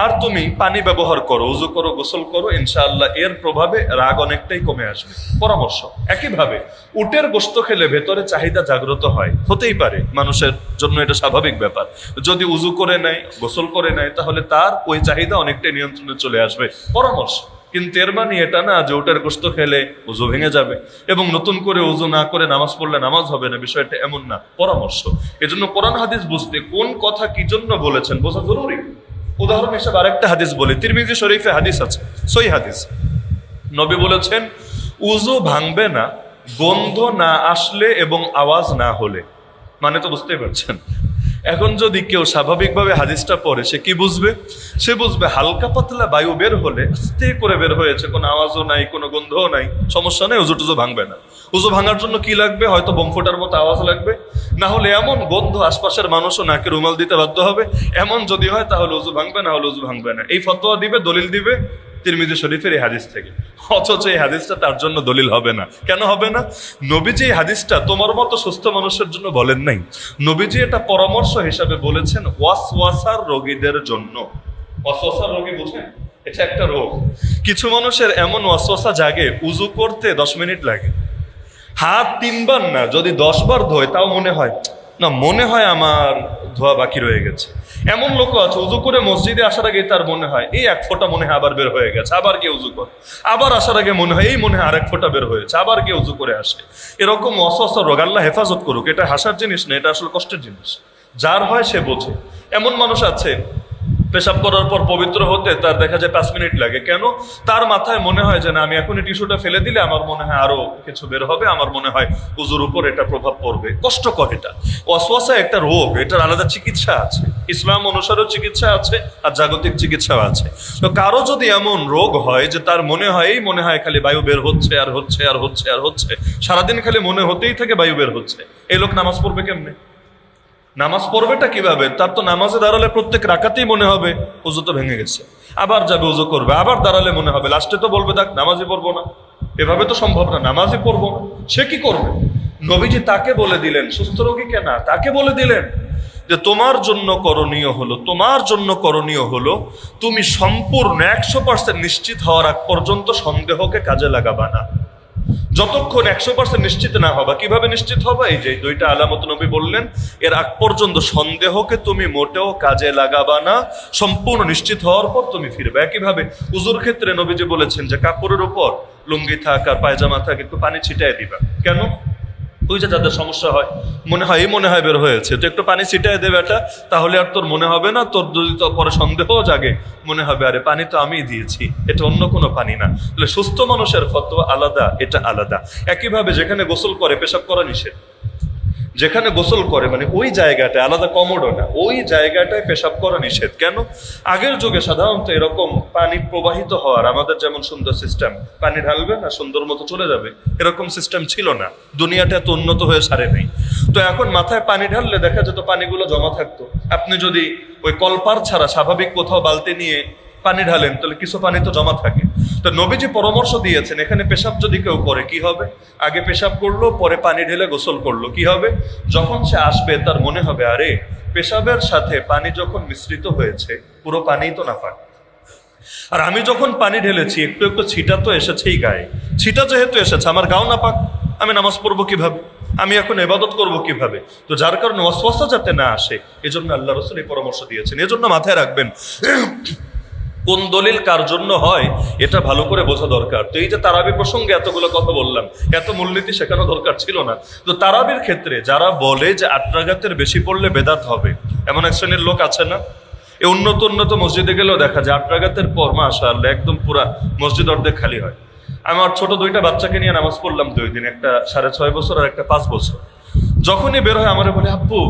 আর তুমি পানি ব্যবহার করো, উযু করো, গোসল করো, ইনশাআল্লাহ এর প্রভাবে রাগ অনেকটাই কমে আসবে, পরামর্শ। একইভাবে উটের গোশত খেলে ভেতরে চাহিদা জাগ্রত হয়, হতেই পারে, মানুষের জন্য এটা স্বাভাবিক ব্যাপার। যদি উযু করে নেয়, গোসল করে নেয়, তাহলে তার ওই চাহিদা অনেকটাই নিয়ন্ত্রণে চলে আসবে, পরামর্শ। কিন্তু এর মানে এটা না যে উটের গোশত খেলে উযু ভেঙে যাবে এবং নতুন করে উযু না করে নামাজ পড়লে নামাজ হবে না, বিষয়টা এমন না, পরামর্শ। এজন্য কোরআন হাদিস বুঝতে কোন কথা কি জন্য বলেছেন বোঝা জরুরি। উদাহরণ হিসেবে আরেকটা হাদিস বলি, তিরমিজি শরীফে হাদিস আছে, সহিহ হাদিস। নবী বলেছেন উযু ভাঙবে না গন্ধ না আসলে এবং আওয়াজ না হলে। মানে তো বুঝতেই পারছেন। এখন যদি কেউ স্বাভাবিকভাবে হাদিসটা পড়ে, সে কি বুঝবে? সে বুঝবে হালকা পাতলা বায়ু বের হলে, আস্তে করে বের হয়েছে, কোনো আওয়াজও নাই, কোনো গন্ধও নাই, সমস্যা নেই, উযু টুজু ভাঙবে না। উযু ভাঙার জন্য কি লাগবে? হয়তো বোম ফোটার মতো আওয়াজ লাগবে, না হলে এমন গন্ধ আশপাশের মানুষও নাকে রুমাল দিতে বাধ্য হবে। এমন যদি হয় তাহলে উযু ভাঙবে, না হলে উযু ভাঙবে না। এই ফতোয়া দিবে, দলিল দিবে তিরমিজি শরীফের এই হাদিস থেকে। অথচ এই হাদিসটা তার জন্য দলিল হবে না। কেন হবে না? নবীজি এই হাদিসটা তোমার মতো সুস্থ মানুষের জন্য বলেন নাই, নবীজি এটা পরামর্শ হিসাবে বলেছেন ওয়াসওয়াসার রোগীদের জন্য। ওয়াসওয়াসার রোগী বুঝেন? এটা একটা রোগ। কিছু মানুষের এমন ওয়াসওয়াসা জাগে, উযু করতে 10 মিনিট লাগে, হাত 3 বার না, যদি 10 বার ধোয় তাও মনে হয় না, মনে হয় আমার ধোয়া বাকি রয়ে গেছে। এমন লোক আছে উযু করে মসজিদে আসার আগে তার মনে হয় এই এক ফোঁটা মনে হয় আবার বের হয়ে গেছে, আবার গিয়ে উযু করে, আবার আসার আগে মনে হয় এই মনে হয় আরেক ফোঁটা বের হয়েছে, আবার গিয়ে উযু করে আসে। এরকম ওয়াসওয়াসা রোগ, আল্লাহ হেফাজত করুক, এটা হাসার জিনিস না, এটা আসলে কষ্টের জিনিস। যার হয় সে বোঝে। এমন মানুষ আছে পেশাব করার পর পবিত্র হতে তার দেখা যায় 5 মিনিট লাগে। কেন? তার মাথায় মনে হয় যে না, আমি এখনই টিস্যুটা ফেলে দিলে আমার মনে হয় আরো কিছু বের হবে, আমার মনে হয় উযুর উপর এটা প্রভাব পড়বে। কষ্টকর এটা। ওয়াসওয়াসা একটা রোগ, এটার আলাদা চিকিৎসা আছে, ইসলাম অনুসারেও চিকিৎসা আছে আর জাগতিক চিকিৎসাও আছে। তো কারো যদি এমন রোগ হয় যে তার মনে হয় খালি বায়ু বের হচ্ছে আর হচ্ছে আর হচ্ছে আর হচ্ছে, সারাদিন খালি মনে হতেই থাকে বায়ু বের হচ্ছে, এই লোক নামাজ পড়বে কেমনে? নামাজ পড়বেটা কিভাবে? তার তো নামাজে দাঁড়ালে প্রত্যেক রাকাতেই মনে হবে উযু তো ভেঙে গেছে, আবার যাবে উযু করবে, আবার দাঁড়ালে মনে হবে, লাস্টে তো বলবে দেখ নামাজই পড়বো না। এভাবে তো সম্ভব না, নামাজই পড়বো না। সে কি করবে? নবীজি তাকে বলে দিলেন, সুস্থ রোগীকে না, তাকে বলে দিলেন যে তোমার জন্য করণীয় হলো তুমি সম্পূর্ণ 100% নিশ্চিত হওয়ার আগ পর্যন্ত সন্দেহকে কাজে লাগাবা না। যতক্ষণ 100% নিশ্চিত না হবা। কিভাবে নিশ্চিত হবা? এই যে 2টা আলামত নবী বললেন, এর আগ পর্যন্ত সন্দেহকে তুমি মোটেও কাজে লাগাবা না, সম্পূর্ণ নিশ্চিত হওয়ার পর তুমি ফিরবে। একইভাবে উযুর ক্ষেত্রে নবীজি বলেছেন যে কাপড়ের উপর লুঙ্গি থাক আর পায়জামা থাক একটু পানি ছিটায় দিবা। কেন? ওই যে যাদের সমস্যা হয়, মনে হয় বের হয়েছে, তো একটু পানি ছিটায় দেবে এটা, তাহলে আর তোর মনে হবে না, তোর যদি তো পরে সন্দেহ জাগে, মনে হবে আরে পানি তো আমিই দিয়েছি, এটা অন্য কোনো পানি না। তাহলে সুস্থ মানুষের ফতোয়া আলাদা, এটা আলাদা। একইভাবে যেখানে গোসল করে পেশাব করা নিষেধ, যেখানে গোসল করে মানে ওই জায়গাটা আলাদা কমোডও না, ওই জায়গাটায় পেশাব করা নিষেধ। কেন? আগের যুগে সাধারণত এরকম পানি প্রবাহিত হওয়ার আমাদের যেমন সুন্দর সিস্টেম, পানি ঢালবে না সুন্দর মতো চলে যাবে, এরকম সিস্টেম ছিল না। দুনিয়াটা এত উন্নত হয়ে সারে নেই। তো এখন মাথায় পানি ঢাললে দেখা যেত পানিগুলো জমা থাকতো। আপনি যদি ওই কলপার ছাড়া স্বাভাবিক কোথাও বালতি নিয়ে পানি ঢালেন তাহলে কিছু পানি তো জমা থাকে। তো নবীজি পরামর্শ দিয়েছেন এখানে পেশাব যদি কেউ করে কি হবে, আগে পেশাব করলো পরে পানি ঢেলে গোসল করলো, কি হবে? যখন সে আসবে তার মনে হবে আরে পেশাবের সাথে পানি যখন মিশ্রিত হয়েছে পুরো পানিই তো না পাক, আর আমি যখন পানি ঢেলেছি একটু একটু ছিটা তো এসেছেই গায়ে, ছিটা যেহেতু এসেছে আমার গাও না পাক, আমি নামাজ পড়বো কিভাবে, আমি এখন ইবাদত করব কিভাবে? তো যার কারণে ওয়াসওয়াসা যাতে না আসে এজন্য আল্লাহ রাসূল এই পরামর্শ দিয়েছেন। এজন্য মাথায় রাখবেন কোন দলিল কার জন্য হয় এটা ভালো করে বোঝা দরকার। তো এই যে তারাবি প্রসঙ্গে এতগুলো কথা বললাম, এত মূলনীতি শেখানো দরকার ছিল না। তো তারাবির ক্ষেত্রে যারা বলে যে 8 রাকাতের বেশি পড়লে বেদাত হবে, এমন এক শ্রেণীর লোক আছে না? এই উন্নত মসজিদে গেলেও দেখা যায় 8 রাকাতের পর মাশাআল্লাহ একদম পুরা মসজিদ অর্ধেক খালি হয়। আমার ছোট 2টা বাচ্চাকে নিয়ে নামাজ পড়লাম 2 দিন, একটা 6.5 বছর আর একটা 5 বছর। যখনই বের হয় আমারে বলে আব্বু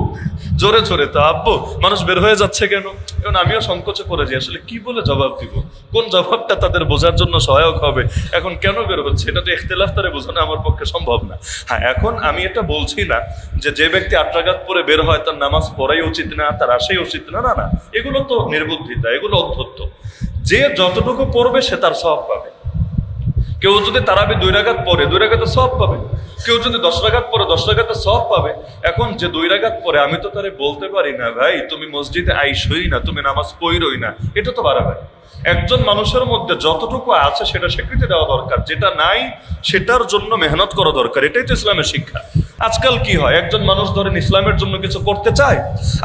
জোরে জোরে, তো আব্বু মানুষ বের হয়ে যাচ্ছে কেন? এখন আমিও সংকোচে পড়ে যাই আসলে কি বলে জবাব দিব, কোন জবাবটা তাদের বোঝার জন্য সহায়ক হবে। এখন কেন বের হচ্ছে এটা তো ইখতিলাফ তারে বোঝানো আমার পক্ষে সম্ভব না। হ্যাঁ, এখন আমি এটা বলছি না যে ব্যক্তি 8 রাকাত পরে বের হয় তার নামাজ পড়াই উচিত না, তার আসাই উচিত না, না না, এগুলো তো নির্বুদ্ধিতা, এগুলো অধ্যত্ত। যে যতটুকু পড়বে সে তার সওয়াব পাবে। কেউ যদি তারাবি 2 রাকাত পড়ে 2 রাকাতে সওয়াব পাবে, কেউ যদি 10 রাকাত পড়ে 10 রাকাতে সওয়াব পাবে। এখন যে 2 রাকাত পড়ে আমি তো তারে বলতে পারি না ভাই তুমি মসজিদে আইসই না, তুমি নামাজ পড়ই না, এটা তো বাড়াবাড়ি। একজন মানুষের মধ্যে যতটুকু আছে সেটা স্বীকৃতি দেওয়া দরকার, যেটা নাই সেটার জন্য মেহনত করা দরকার। এটাই তো ইসলামের শিক্ষা। আজকাল কি হয়, একজন মানুষ ধরেন ইসলামের জন্য কিছু করতে চায়,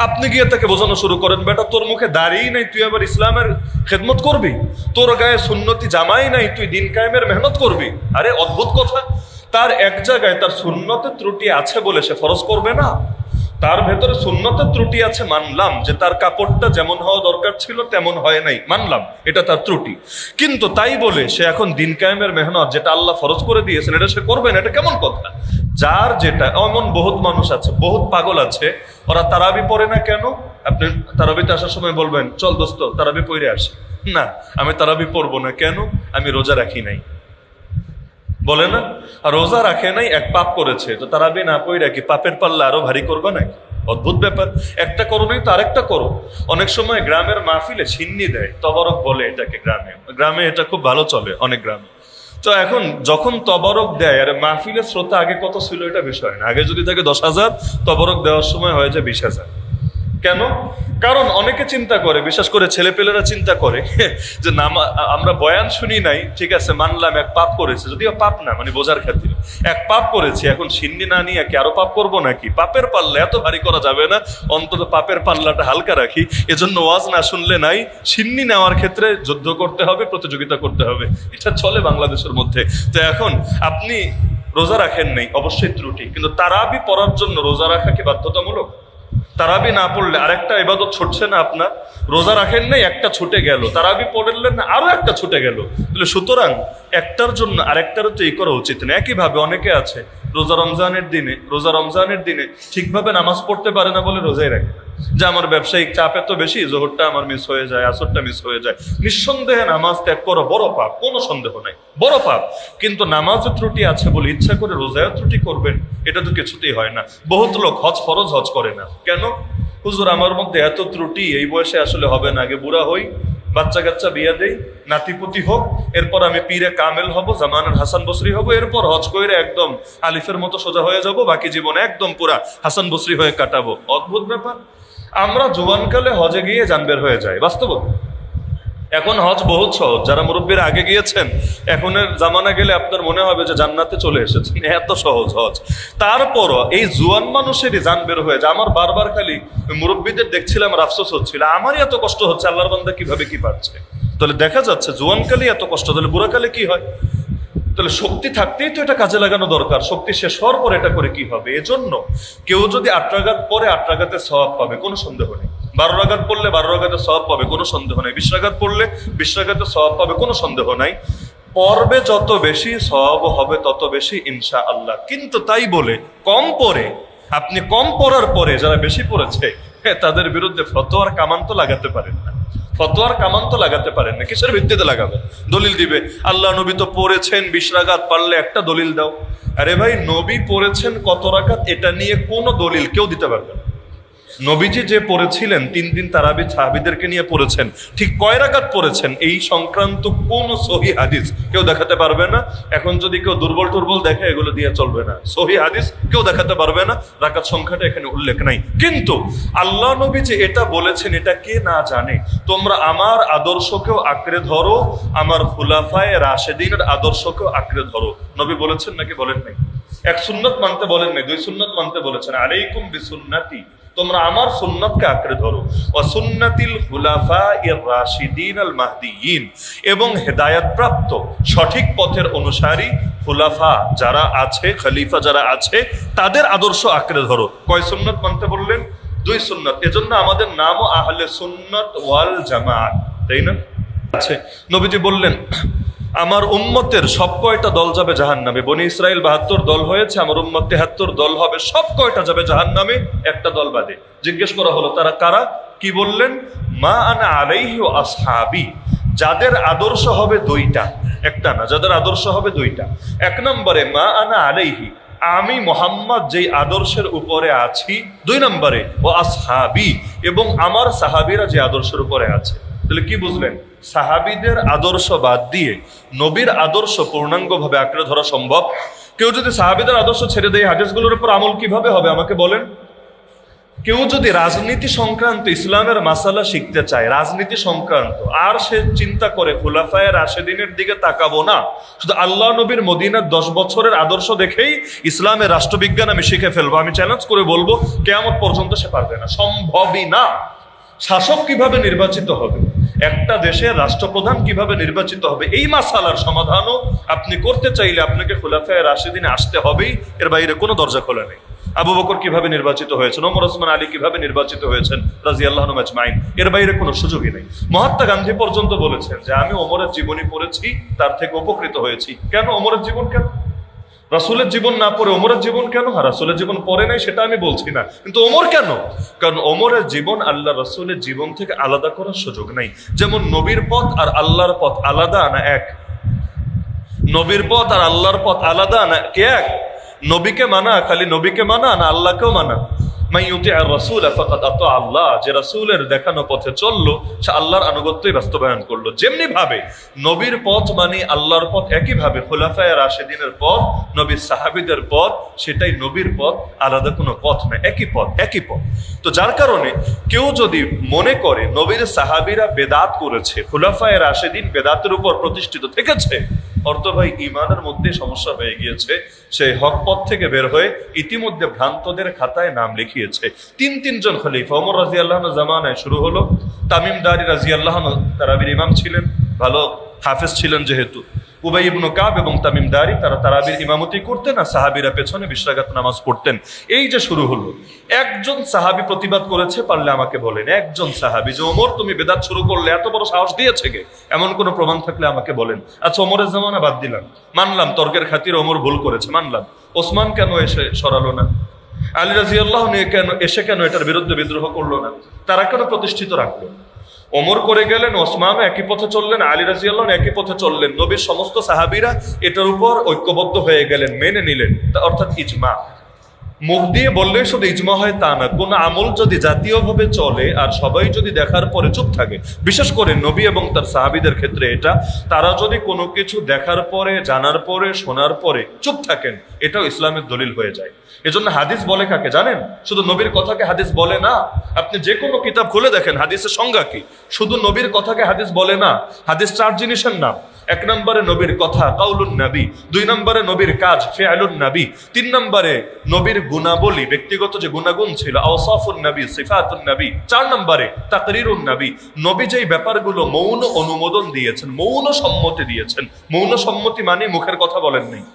আপনি গিয়ে তাকে বোঝানো শুরু করেন বেটা তোর মুখে দাঁড়িয়ে নাই, তুই আবার ইসলামের খেদমত করবি, তোর গায়ে সুন্নতি জামাই নাই, তুই দিন কায়েমের মেহনত করবি। আরে অদ্ভুত কথা, তার এক জায়গায় তার সুন্নতের ত্রুটি আছে বলে সে ফরজ করবে না? তার ভেতরে সুন্নতের ত্রুটি আছে মানলাম, যে তার কাপড়টা যেমন হওয়া দরকার ছিল তেমন হয় নাই, মানলাম এটা তার ত্রুটি। কিন্তু তাই বলে সে এখন দিন কায়েমের মেহনত যেটা আল্লাহ ফরজ করে দিয়েছেন এটা সে করবে না, এটা কেমন কথা? যার যেটা, এমন বহুত মানুষ আছে, বহুত পাগল আছে, ওরা তারাবি পড়ে না কেন? আপনি তারাবিতে আসার সময় বলবেন চল দোস্ত তারাবি পড়ে আসি, না আমি তারাবি পড়বো না, কেন? আমি রোজা রাখি নাই, বলে না? আর রোজা রাখে নাই, এক পাপ করেছে, তো তারাবি না পড়ে কি পাপের পাল্লা আরো ভারী করবে নাকি? অদ্ভুত ব্যাপার। একটা করো নাই তো আরেকটা করো। অনেক সময় গ্রামের মাহফিলে ছিন্নি দেয়, তবরক বলে এটাকে, গ্রামে এটা খুব ভালো চলে অনেক গ্রামে। তো এখন যখন তবরক দেয়, আর মাহফিলের শ্রোতা আগে কত ছিল এটা বিষয় না, আগে যদি থাকে 10,000, তবরক দেওয়ার সময় হয়ে যায় 20,000। কেন? কারণ অনেকে চিন্তা করে, বিশেষ করে ছেলেপেলেরা চিন্তা করে যে আমরা বয়ান শুনি নাই, ঠিক আছে মানলাম এক পাপ করেছে, যদিও পাপ না, মানে বোঝার ক্ষেত্রে এক পাপ করেছি, এখন সিন্নি না নিয়ে কি আরো পাপ করবো নাকি? পাপের পাল্লা এত ভারী করা যাবে না, অন্তত পাপের পাল্লাটা হালকা রাখি। এজন্য ওয়াজ না শুনলে নাই, সিন্নি নেওয়ার ক্ষেত্রে যুদ্ধ করতে হবে, প্রতিযোগিতা করতে হবে, এটা চলে বাংলাদেশের মধ্যে। তো এখন আপনি রোজা রাখেন নাই, অবশ্যই ত্রুটি, কিন্তু তারাবি পড়ার জন্য রোজা রাখা কি বাধ্যতামূলক? তারাবি না পড়লে আরেকটা ইবাদত ছুটছে না আপনার? রোজা রাখেন নাই, একটা ছুটে গেল, তারাবি পড়লেন না, আরো একটা ছুটে গেল। তাহলে সুতরাং একটার জন্য আরেকটারও তো এই করা উচিত না। একইভাবে অনেকে আছে রোজা রমজানের দিনে ঠিকভাবে নামাজ পড়তে পারে না বলে রোজাই রাখে না, যে আমার ব্যবসায়িক চাপ এত বেশি, জোহরটা আমার মিস হয়ে যায়, আসরটা মিস হয়ে যায়। নিঃসন্দেহে নামাজ ত্যাগ করো বড় পাপ, কোনো সন্দেহ নাই, বড় পাপ। কিন্তু নামাজও ত্রুটি আছে বলে ইচ্ছা করে রোজায় ত্রুটি করবেন, এটা তো কিছুতেই হয় না। বহুত লোক ফরজ হজ করে না, কেন? হুজুর আমার মধ্যে এত ত্রুটি, এই বয়সে আসলে হবে না, আগে বুড়া হই, বাচ্চা কাচ্চা বিয়া দেই, নাতিপুতি হোক, এরপর আমি পীরে কামেল হব, জামানের হাসান বসরি হব, এরপর হজ করে একদম আলিফের মতো সোজা হয়ে যাব, বাকি জীবন একদম পুরা হাসান বসরি হয়ে কাটাবো। অদ্ভুত ব্যাপার। আমরা জোয়ানকালে হজে গিয়ে জান বের হয়ে যায়, বাস্তব। এখন হজ বহুত সহজ, যারা মুরব্বীরা আগে গিয়েছেন, এখনের জামানা গেলে আপনার মনে হবে যে জান্নাতে চলে এসেছেন, এত সহজ হজ। তারপরও এই জুয়ান মানুষেরই জান বের হয়ে যায়। আমার বারবার খালি মুরব্বীদের দেখছিলাম, আফসোস হচ্ছিল, আমারই এত কষ্ট হচ্ছে, আল্লাহর বান্দা কিভাবে কি পাচ্ছে। তাহলে দেখা যাচ্ছে জুয়ানকালে এত কষ্ট, তাহলে বুড়াকালে কি হয়? তাহলে শক্তি থাকতেই তো এটা কাজে লাগানো দরকার, শক্তি শেষ হওয়ার পর এটা করে কি হবে? এজন্য কেউ যদি 8 রাকাত পরে 8 রাকাতে সওয়াব পাবে, কোনো সন্দেহ নেই। 12 রাকাত পড়লে 12 রাকাতে সওয়াব পাবে, কোনো সন্দেহ নাই। 20 রাকাত পড়লে 20 রাকাতে সওয়াব পাবে, কোনো সন্দেহ নাই। পড়বে যত বেশি সওয়াব হবে তত বেশি ইনশাআল্লাহ। কিন্তু তাই বলে কম পড়ে আপনি কম পড়ার পরে যারা বেশি পড়েছে তাদের বিরুদ্ধে ফতোয়ার কামান তো লাগাতে পারেন না, ফতোয়ার কামান তো লাগাতে পারেন না। কিসের ভিত্তিতে লাগাবেন? দলিল দিবে আল্লাহ নবী তো পড়েছেন 20 রাকাত, পারলে একটা দলিল দাও। আরে ভাই, নবী পড়েছেন কত রাকাত এটা নিয়ে কোনো দলিল কেউ দিতে পারবে না। নবীজি যে পড়েছিলেন 3 দিন তারাবি সাহাবীদেরকে নিয়ে পড়েছেন, ঠিক কয় রাকাত পড়েছেন এই সংক্রান্ত কোন সহি হাদিস কেউ দেখাতে পারবে না। এখন যদি কেউ দুর্বল টুর্বল দেখে এগুলো দিয়ে চলবে না, সহি হাদিস কেউ দেখাতে পারবে না, রাকাত সংখ্যাটা এখানে উল্লেখ নাই। কিন্তু আল্লাহ নবী যে এটা বলেছেন এটা কে না জানে? তোমরা আমার আদর্শকেও আঁকড়ে ধরো, আমার খুলাফায়ে রাশেদিনের আদর্শকেও আঁকড়ে ধরো। নবী বলেছেন নাকি বলেন নাই? এক সুন্নত মানতে বলেন নাই, 2 সুন্নত মানতে বলেছেন। আলাইকুম বিসুন্নতি, তোমরা আমার সুন্নতকে আঁকড়ে ধরো, ওয়া সুন্নাতিল খুলাফায়ে রাশিদিন আল মাহদিয়িন, এবং হেদায়েত প্রাপ্ত সঠিক পথের অনুসারী খুলাফা যারা আছে, খলিফা যারা আছে, তাদের আদর্শ আঁকড়ে ধরো। কয় সুন্নত মানতে বললেন? 2 সুন্নত। এজন্য আমাদের নামও আহলে সুন্নাত ওয়াল জামাআত, তাই না? আছে নবীজি বললেন আমার উম্মতের সব কয়টা দল যাবে জাহান্নামে। বনি ইসরাইল 72 দল হয়েছে, আমার উম্মত 73 দল হবে, সব কয়টা যাবে জাহান্নামে, একটা দল বাদে। জিজ্ঞেস করা হলো তারা কারা? কি বললেন? মা আনা আলাইহি ওয়া আসহাবি, যাদের আদর্শ হবে 2টা, একটা না, যাদের আদর্শ হবে 2টা। 1 নম্বরে মা আনা আলাইহি, আমি মোহাম্মদ যেই আদর্শের উপরে আছি। 2 নম্বরে ও আসহাবি, এবং আমার সাহাবীরা যে আদর্শের উপরে আছে। তাহলে কি বুঝলেন? সাহাবীদের আদর্শ বাদ দিয়ে নবীর আদর্শ পূর্ণাঙ্গভাবে আঁকড়ে ধরা সম্ভব? কেউ যদি সাহাবীদের আদর্শ ছেড়ে দেয় হাদিসগুলোর উপর আমল কিভাবে হবে আমাকে বলেন? কেউ যদি রাজনীতি সংক্রান্ত ইসলামের মাসালা শিখতে চায়, রাজনীতি সংক্রান্ত, আর সে চিন্তা করে খুলাফায়ে রাশেদিনের দিকে তাকাবো না, শুধু আল্লাহ নবীর মদিনার 10 বছরের আদর্শ দেখেই ইসলামের রাষ্ট্রবিজ্ঞান আমি শিখে ফেলবো, আমি চ্যালেঞ্জ করে বলবো কিয়ামত পর্যন্ত সে পারবে না, সম্ভবই না। শাসক কিভাবে নির্বাচিত হবে, একটা দেশের রাষ্ট্রপ্রধান কিভাবে নির্বাচিত হবে, এই মাসালার সমাধানও আপনি করতে চাইলে আপনাকে খুলাফায়ে রাশিদিনে আসতে হবেই, এর বাইরে কোনো দরজা খোলা নেই। আবু বকর কিভাবে নির্বাচিত হয়েছেন, ওমর ওসমান আলী কিভাবে নির্বাচিত হয়েছেন রাদিয়াল্লাহু আনহুম আজমাইন, এর বাইরে কোনো সুযোগই নেই। মহাত্মা গান্ধী পর্যন্ত বলেছেন যে আমি ওমরের জীবনী পড়েছি, তার থেকে উপকৃত হয়েছি। কেন ওমরের জীবন? কেন রাসূলের জীবন না পড়ে ওমরের জীবন কেন? রাসূলের জীবন পড়ে নাই সেটা আমি বলছি না, কিন্তু ওমর কেন? কারণ ওমরের জীবন আল্লাহ রাসূলের জীবন থেকে আলাদা করার সুযোগ নাই। যেমন নবীর পথ আর আল্লাহর পথ আলাদা না এক? নবীর পথ আর আল্লাহর পথ আলাদা না কি এক? নবীকে মানা খালি নবীকে মানা না আল্লাহকেও মানা? আল্লাহ, যে রাসূলের দেখানো পথে চললো সে আল্লাহর আনুগত্যই বাস্তবায়ন করলো। যেমনি ভাবে নবীর পথ মানে আল্লাহর পথ, একই ভাবে খুলাফায়ে রাশিদিনের পথ, নবীর সাহাবীদের পথ, সেটাই নবীর পথ, আলাদা কোনো পথ না, একই পথ, একই পথ। তো যার কারণে কেউ যদি মনে করে নবীর সাহাবীরা বেদাত করেছে, খুলাফায়ে রাশিদিন বেদাতের উপর প্রতিষ্ঠিত থেকেছে, অর্থ ভাই ইমানের মধ্যে সমস্যা হয়ে গিয়েছে। সে হক পথ থেকে বের হয়ে ইতিমধ্যে ভ্রান্তদের খাতায় নাম লিখিয়েছে। 3 জন খলিফা, ওমর রাদিয়াল্লাহু আনহু জামানায় শুরু হলো, তামিম দারি রাদিয়াল্লাহু আনহু তারাবির ইমাম ছিলেন, ভালো হাফেজ ছিলেন যেহেতু, উবাই ইবনে কাব এবং তামিম দারি তারা তারাবির ইমামতি করতেন, আর সাহাবীরা পেছনে 20 রাকাত নামাজ পড়তেন। এই যে শুরু হলো, একজন সাহাবী প্রতিবাদ করেছে, পারলে আমাকে বলেন একজন সাহাবী যে ওমর তুমি বেদাত শুরু করলে, এত বড় সাহস দিয়েছে কে, এমন কোনো প্রমাণ থাকলে আমাকে বলেন। আচ্ছা, ওমরের জামানা বাদ দিলাম, মানলাম তর্কের খাতিরে ওমর ভুল করেছে, মানলাম। ওসমান কেন এসে সরালো না? আলী রাদিয়াল্লাহু আনহু কেন এটার বিরুদ্ধে বিদ্রোহ করলো না? তারা কেন প্রতিষ্ঠিত রাখলো? ওমর করে গেলেন, ওসমান একই পথে চললেন, আলী রাদিয়াল্লাহু আনহু একই পথে চললেন, নবীর সমস্ত সাহাবীরা এটার উপর ঐক্যবদ্ধ হয়ে গেলেন, মেনে নিলেন, অর্থাৎ ইজমা। মুখ দিয়ে বললে শুধু ইজমা হয় তা না, কোন আমল যদি জাতীয়ভাবে চলে আর সবাই যদি দেখার পরে চুপ থাকে, বিশেষ করে নবী এবং তার সাহাবীদের ক্ষেত্রে এটা, তারা যদি কোনো কিছু দেখার পরে, জানার পরে, শোনার পরে চুপ থাকেন, এটাও ইসলামের দলিল হয়ে যায়। এজন্য হাদিস বলে কাকে জানেন? শুধু নবীর কথাকে হাদিস বলে না। আপনি যে কোনো কিতাব খুলে দেখেন হাদিসের সংজ্ঞা কি, শুধু নবীর কথাকে হাদিস বলে না। হাদিস 4 জিনিসের নাম। 1 নম্বরে নবীর কথা, কাউলুন নবী। 2 নম্বরে নবীর কাজ, ফিআলুন নবী। 3 নম্বরে নবীর গুণাবলী, ব্যক্তিগত যে গুণাগুণ ছিল, আওসাফুন নবী, সিফাতুন নবী। 4 নম্বরে তাকরিরুন নবী, নবী যেই ব্যাপারগুলো মৌন অনুমোদন দিয়েছেন, মৌন সম্মতি দিয়েছেন। মৌন সম্মতি মানে মুখের কথা বলেন নাই,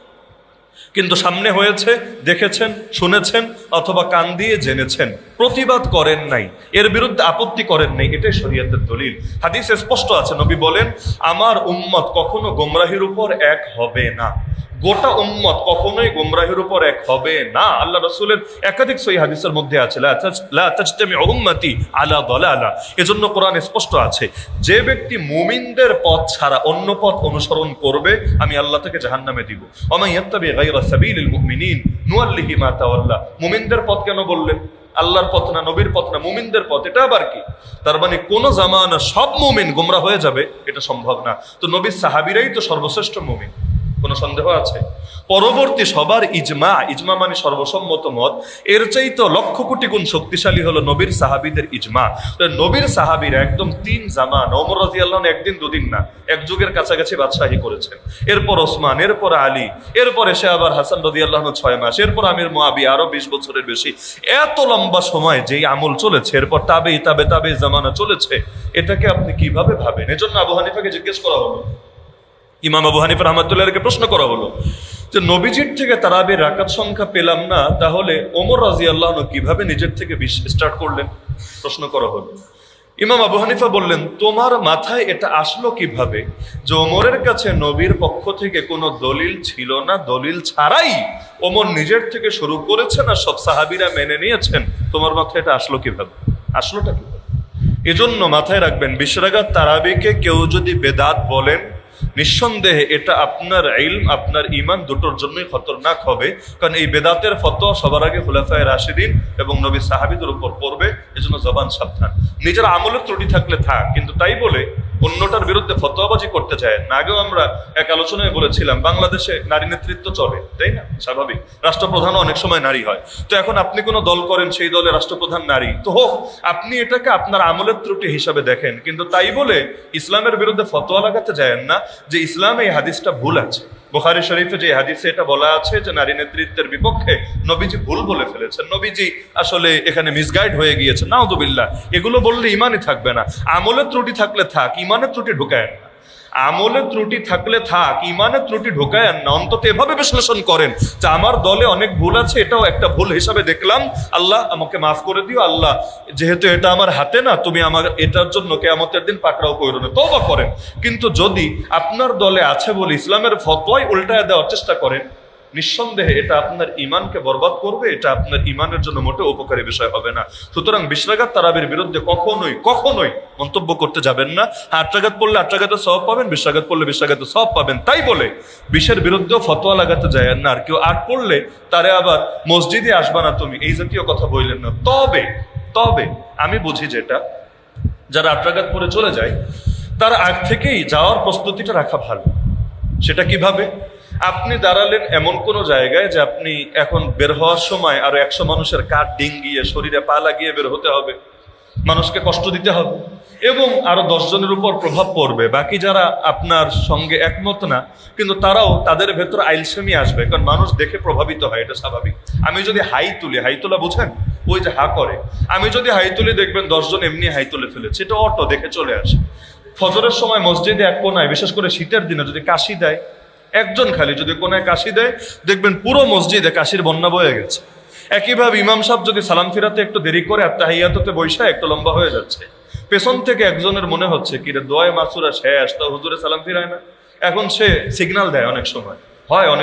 কিন্তু সামনে হয়েছে, দেখেছেন, শুনেছেন, অথবা কান দিয়ে জেনেছেন, প্রতিবাদ করেন নাই, এর বিরুদ্ধে আপত্তি করেন নাই, এটাই শরীয়তের দলিল। হাদিসে স্পষ্ট আছে, নবী বলেন আমার উম্মত কখনো গোমরাহির উপর এক হবে না, গোটা উম্মত কখনোই গোমরাহির উপর এক হবে না। আল্লাহ রাসূলের একাধিক সহিহ হাদিসের মধ্যে আছে লা তাজতামিউ উম্মতি আলা দালালা। এজন্য কোরআনে স্পষ্ট আছে, যে ব্যক্তি মুমিনদের পথ ছাড়া অন্য পথ অনুসরণ করবে আমি আল্লাহ তাকে জাহান্নামে দিব। ওয়া মান ইয়াত্তাবি গায়রা সাবিলিল মুমিনিন নুওয়াল্লিহি মা তাওয়াল্লা। মুমিনদের পথ কেন বললেন? আল্লাহর পথ না, নবীর পথ না, মুমিনদের পথ। এটা আবার কি? তার মানে কোন জামানা সব মুমিন গোমরা হয়ে যাবে এটা সম্ভব না। তো নবীর সাহাবীরাই তো সর্বশ্রেষ্ঠ মুমিন, কোনো সন্দেহ আছে? পরবর্তী সবার ইজমা, ইজমা মানে সর্বসম্মত মত, এর চাইতে লক্ষ কোটি গুণ শক্তিশালী হলো নবীর সাহাবীদের ইজমা। নবীর সাহাবীরা একদম 3 জামান, ওমর রাদিয়াল্লাহু আনহু একদিন দুদিন না, এক যুগের কাছাকাছি বাদশাহী করেছেন। এরপর ওসমান, এরপর আলী, এরপর এসে আবার হাসান রাদিয়াল্লাহু আনহু 6 মাস, এরপর আমির মুয়াবিয়া আরো 20 বছরের বেশি। এত লম্বা সময় যেই আমল চলেছে, এরপর তাবে জামানা চলেছে, এটাকে আপনি কিভাবে ভাবেন? এজন্য আবু হানিফাকে জিজ্ঞেস করা হলো, ইমাম আবু হানিফা রাহমাতুল্লাহকে প্রশ্ন করা হলো যে নবীজির থেকে তারাবির রাকাত সংখ্যা পেলাম না, তাহলে ওমর রাদিয়াল্লাহু আনহু কিভাবে নিজের থেকে স্টার্ট করলেন? প্রশ্ন করা হলো। ইমাম আবু হানিফা বললেন, তোমার মাথায় এটা আসলো কিভাবে যে ওমরের কাছে নবীর পক্ষ থেকে কোনো দলিল ছিল না, দলিল ছাড়াই ওমর নিজের থেকে শুরু করেছেন আর সব সাহাবীরা মেনে নিয়েছেন? তোমার মাথায় এটা আসলো কিভাবে? আসলোটা কিভাবে? এজন্য মাথায় রাখবেন, 20 রাকাত তারাবিকে কেউ যদি বেদাত বলেন, নিঃসন্দেহে এটা আপনার ইলম, আপনার ঈমান দুটোর জন্যই খতরনাক হবে। কারণ এই বেদাতের ফতোয়া সবার আগে খুলাফায়ে রাশিদিন এবং নবী সাহাবীদের উপর পড়বে। এজন্য জবান সাবধান। নিজের আমলের ত্রুটি থাকলে থাক, কিন্তু তাই বলে অন্যটার বিরুদ্ধে ফতোয়াবাজি করতে চায় না। আগেও আমরা এক আলোচনায় বলেছিলাম, বাংলাদেশে নারী নেতৃত্ব চলে, তাই না? স্বাভাবিক, রাষ্ট্রপ্রধানও অনেক সময় নারী হয়। তো এখন আপনি কোনো দল করেন, সেই দলে রাষ্ট্রপ্রধান নারী, তো হোক, আপনি এটাকে আপনার আমলের ত্রুটি হিসাবে দেখেন, কিন্তু তাই বলে ইসলামের বিরুদ্ধে ফতোয়া লাগাতে যায়েন না যে ইসলামে এই হাদিসটা ভুল আছে। বুখারী শরীফে যে হাদিসে এটা বলা আছে যে নারী নেতৃত্বের বিপক্ষে, নবীজি ভুল বলে ফেলেছেন, নবীজি আসলে এখানে মিসগাইড হয়ে গিয়েছে, নাউযুবিল্লাহ। এগুলো বললে ইমানই থাকবে না। আমলের ত্রুটি থাকলে থাক, ইমানের ত্রুটি ঢোকায় না। আমলের ত্রুটি থাকলে থাক, ইমানের ত্রুটি ঢোকায় না। অন্তত এভাবে বিশ্লেষণ করেন যে আমার দলে অনেক ভুল আছে, এটাও একটা ভুল হিসাবে দেখলাম, আল্লাহ আমাকে মাফ করে দিও, আল্লাহ যেহেতু এটা আমার হাতে না, তুমি আমার এটার জন্য কিয়ামতের দিন পাকড়াও কইরো না, তওবা করেন। কিন্তু যদি আপনার দলে আছে বলে ইসলামের ফতোয়াই উল্টায় দেওয়ার চেষ্টা করেন, নিঃসন্দেহে এটা আপনার ঈমানকে বরবাদ করবে, এটা আপনার ঈমানের জন্য মোটেও উপকারী বিষয় হবে না। সুতরাং 20 রাকাত তারাবির বিরুদ্ধে কখনোই মন্তব্য করতে যাবেন না। 8 রাকাত পড়লে 8 রাকাতের সওয়াব পাবেন, 20 রাকাত পড়লে 20 রাকাতের সওয়াব পাবেন। তাই বলে 20-এর বিরুদ্ধেও ফতোয়া লাগাতে যায়েন না। আর কেউ 8 পড়লে তারে আবার মসজিদে আসবা না তুমি, এই জাতীয় কথা বললেন না। তবে আমি বুঝি যেটা, যারা 8 রাকাত পড়ে চলে যায়, তার আগ থেকেই যাওয়ার প্রস্তুতিটা রাখা ভালো। সেটা কিভাবে? আপনি দাঁড়ালেন এমন কোন জায়গায় যে আপনি এখন বের হওয়ার সময় আরো 100 মানুষের কাঠ ডিঙ্গিয়ে শরীরে পা লাগিয়ে বের হতে হবে, মানুষকে কষ্ট দিতে হবে, এবং আরো 10 জনের উপর প্রভাব পড়বে। বাকি যারা আপনার সঙ্গে একমত না, কিন্তু তারাও, তাদের ভেতর আইলসেমি আসবে, কারণ মানুষ দেখে প্রভাবিত হয়, এটা স্বাভাবিক। আমি যদি হাই তোলা বুঝেন, ওই যে হা করে, আমি যদি হাই তুলি, দেখবেন 10 জন এমনি হাই তুলে ফেলেছে, এটা অটো দেখে চলে আসে। ফজরের সময় মসজিদে এক কোনায়, বিশেষ করে শীতের দিনে যদি কাশি দেয়, একজন খালি যদি কোনায় কাশি দেয়, দেখবেন পুরো মসজিদে কাশির বন্যা বয়ে গেছে। একইভাবে ইমাম সাহেব যদি সালাম ফিরাতে একটু দেরি করে আর তাহিয়াতুতে বৈশা একটু লম্বা হয়ে যাচ্ছে, পেছন থেকে একজনের মনে হচ্ছে কি রে দোয়া মাসুরা শেষ, তো হুজুরে সালাম ফিরায় না। এখন সে সিগন্যাল দেয়, অনেক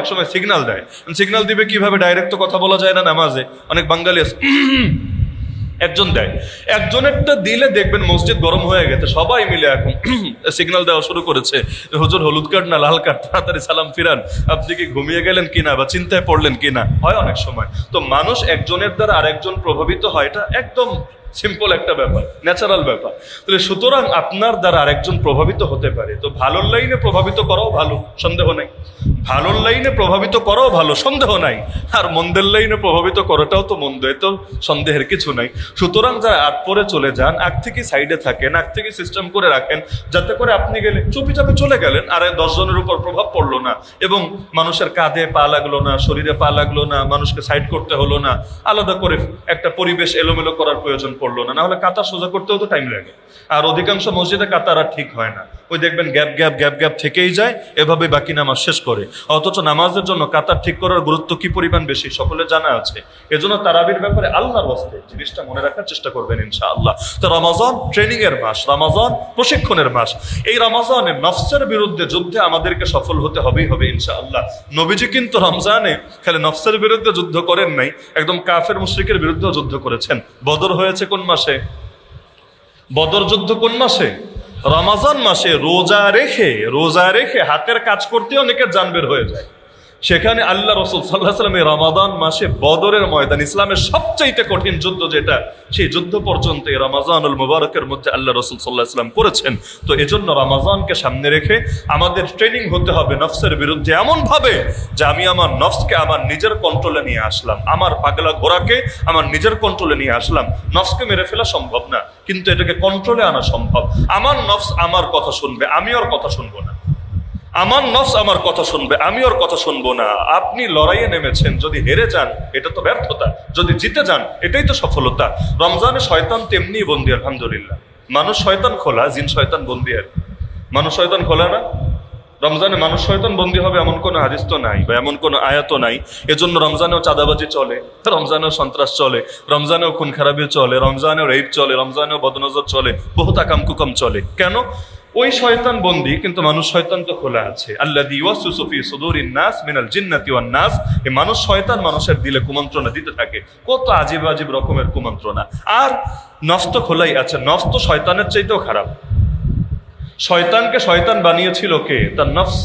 সময় সিগন্যাল দেয়। সিগন্যাল দিবে কিভাবে? ডাইরেক্ট তো কথা বলা যায় না নামাজে, অনেক বাঙালি আছে, একজন দেয়, একজনেরটা দিলে দেখবেন মসজিদ গরম হয়ে গেছে, সবাই মিলে এখন সিগন্যাল দেওয়া শুরু করেছে, হুজুর হলুদ কার্ড না লাল কার্ড, তাড়াতাড়ি সালাম ফিরান, আপনি কি ঘুমিয়ে গেলেন কিনা বা চিন্তায় পড়লেন কিনা, হয় অনেক সময়। তো মানুষ একজনের দ্বারা আরেকজন প্রভাবিত হয়, এটা একদম সিম্পল একটা ব্যাপার, ন্যাচারাল ব্যাপার। তাহলে সুতরাং আপনার দ্বারা আরেকজন প্রভাবিত হতে পারে, তো ভালোর লাইনে প্রভাবিত করাও ভালো, সন্দেহ নাই। ভালোর লাইনে প্রভাবিত করাও ভালো, সন্দেহ নাই। আর মন্দের লাইনে প্রভাবিত করাটাও তো মন্দ, এতো সন্দেহের কিছু নাই। সুতরাং যারা আগ পরে চলে যান, আগ থেকে সাইডে থাকেন, আগ থেকে সিস্টেম করে রাখেন, যাতে করে আপনি গেলে চুপি চাপে চলে গেলেন, আর 10 জনের উপর প্রভাব পড়লো না, এবং মানুষের কাঁধে পা লাগলো না, শরীরে পা লাগলো না, মানুষকে সাইড করতে হলো না, আলাদা করে একটা পরিবেশ এলোমেলো করার প্রয়োজন পড়লো পড়লো না, না হলে কাতার সোজা করতেও তো টাইম লাগে। আর অধিকাংশ মসজিদে কাতার আর ঠিক হয় না, ওই দেখবেন গ্যাপ গ্যাপ গ্যাপ গ্যাপ থেকেই যায়, এভাবে বাকি নামাজ শেষ করে। অথচ নামাজের জন্য কাতার ঠিক করার গুরুত্ব কি পরিমাণ বেশি সকলের জানা আছে। এজন্য তারাবির ব্যাপারে আল্লাহর ওয়াস্তে জিনিসটা মনে রাখার চেষ্টা করবেন ইনশাআল্লাহ। তো রমাজান ট্রেনিং এর মাস, রমাজান প্রশিক্ষণের মাস। এই রমাজানে নফসের বিরুদ্ধে যুদ্ধে আমাদেরকে সফল হতে হবেই হবে ইনশাআল্লাহ। নবীজি কিন্তু রমজানে খালি নফসের বিরুদ্ধে যুদ্ধ করেন নাই, একদম কাফের মুশরিকের বিরুদ্ধেও যুদ্ধ করেছেন। বদর হয়েছে কোন মাসে? বদর যুদ্ধ কোন মাসে? রমাজান মাসে। রোজা রেখে হাতের কাজ করতে অনেকের জান বের হয়ে যায়। সেখানে আল্লাহ রাসূল সাল্লাল্লাহু আলাইহি ওয়াসাল্লাম রমাদান মাসে বদরের ময়দান, ইসলামের সবচাইতে কঠিন যুদ্ধ যেটা, সেই যুদ্ধ পর্যন্ত এই রমাজানুল মুবারকের মধ্যে আল্লাহ রাসূল সাল্লাল্লাহু আলাইহি ওয়াসাল্লাম করেছেন। তো এজন্য রমাজানকে সামনে রেখে আমাদের ট্রেনিং হতে হবে নফসের বিরুদ্ধে, এমন ভাবে যে আমি আমার নফসকে আমার নিজের কন্ট্রোলে নিয়ে আসলাম, আমার পাগলা ঘোড়াকে আমার নিজের কন্ট্রোলে নিয়ে আসলাম। নফসকে মেরে ফেলা সম্ভব না, কিন্তু এটাকে কন্ট্রোলে আনা সম্ভব। আমার নফস আমার কথা শুনবে, আমি ওর কথা শুনবো না। আমার নফস আমার কথা শুনবে, আমি ওর কথা শুনবো না। আপনি লড়াইয়ে নেমেছেন, যদি হেরে যান এটা তো ব্যর্থতা, যদি জিতে যান এটাই তো সফলতা। রমজানে শয়তান তেমনি বন্দী, আলহামদুলিল্লাহ। মানুষ শয়তান খোলা, জিন শয়তান বন্দী। আর মানুষ শয়তান খোলা না। রমজানে মানুষ শয়তান বন্দী হবে এমন কোনো হাদিস তো নাই, বা এমন কোনো আয়াত নাই। এজন্য রমজানেও চাঁদাবাজি চলে, রমজানেও সন্ত্রাস চলে, রমজানেও খুন খারাপি চলে, রমজানেও রেপ চলে, রমজানেও বদনজর চলে, বহুত আকাম কুকাম চলে। কেন? ওই শয়তান বন্দী, কিন্তু মানুষ শয়তান তো খোলা আছে। আল্লাযী ইউওয়াসওয়িসু ফী সুদুরিন নাস মিনাল জিন্নাতি ওয়ান নাস। এই মানুষ শয়তান মানুষের দিলে কুমন্ত্রণা দিতে থাকে, কত আজীব আজীব রকমের কুমন্ত্রণা। আর নফস তো খোলাই আছে, নফস তো শয়তানের চাইতেও খারাপ। শয়তানকে শয়তান বানিয়েছিল কে? তার নফস।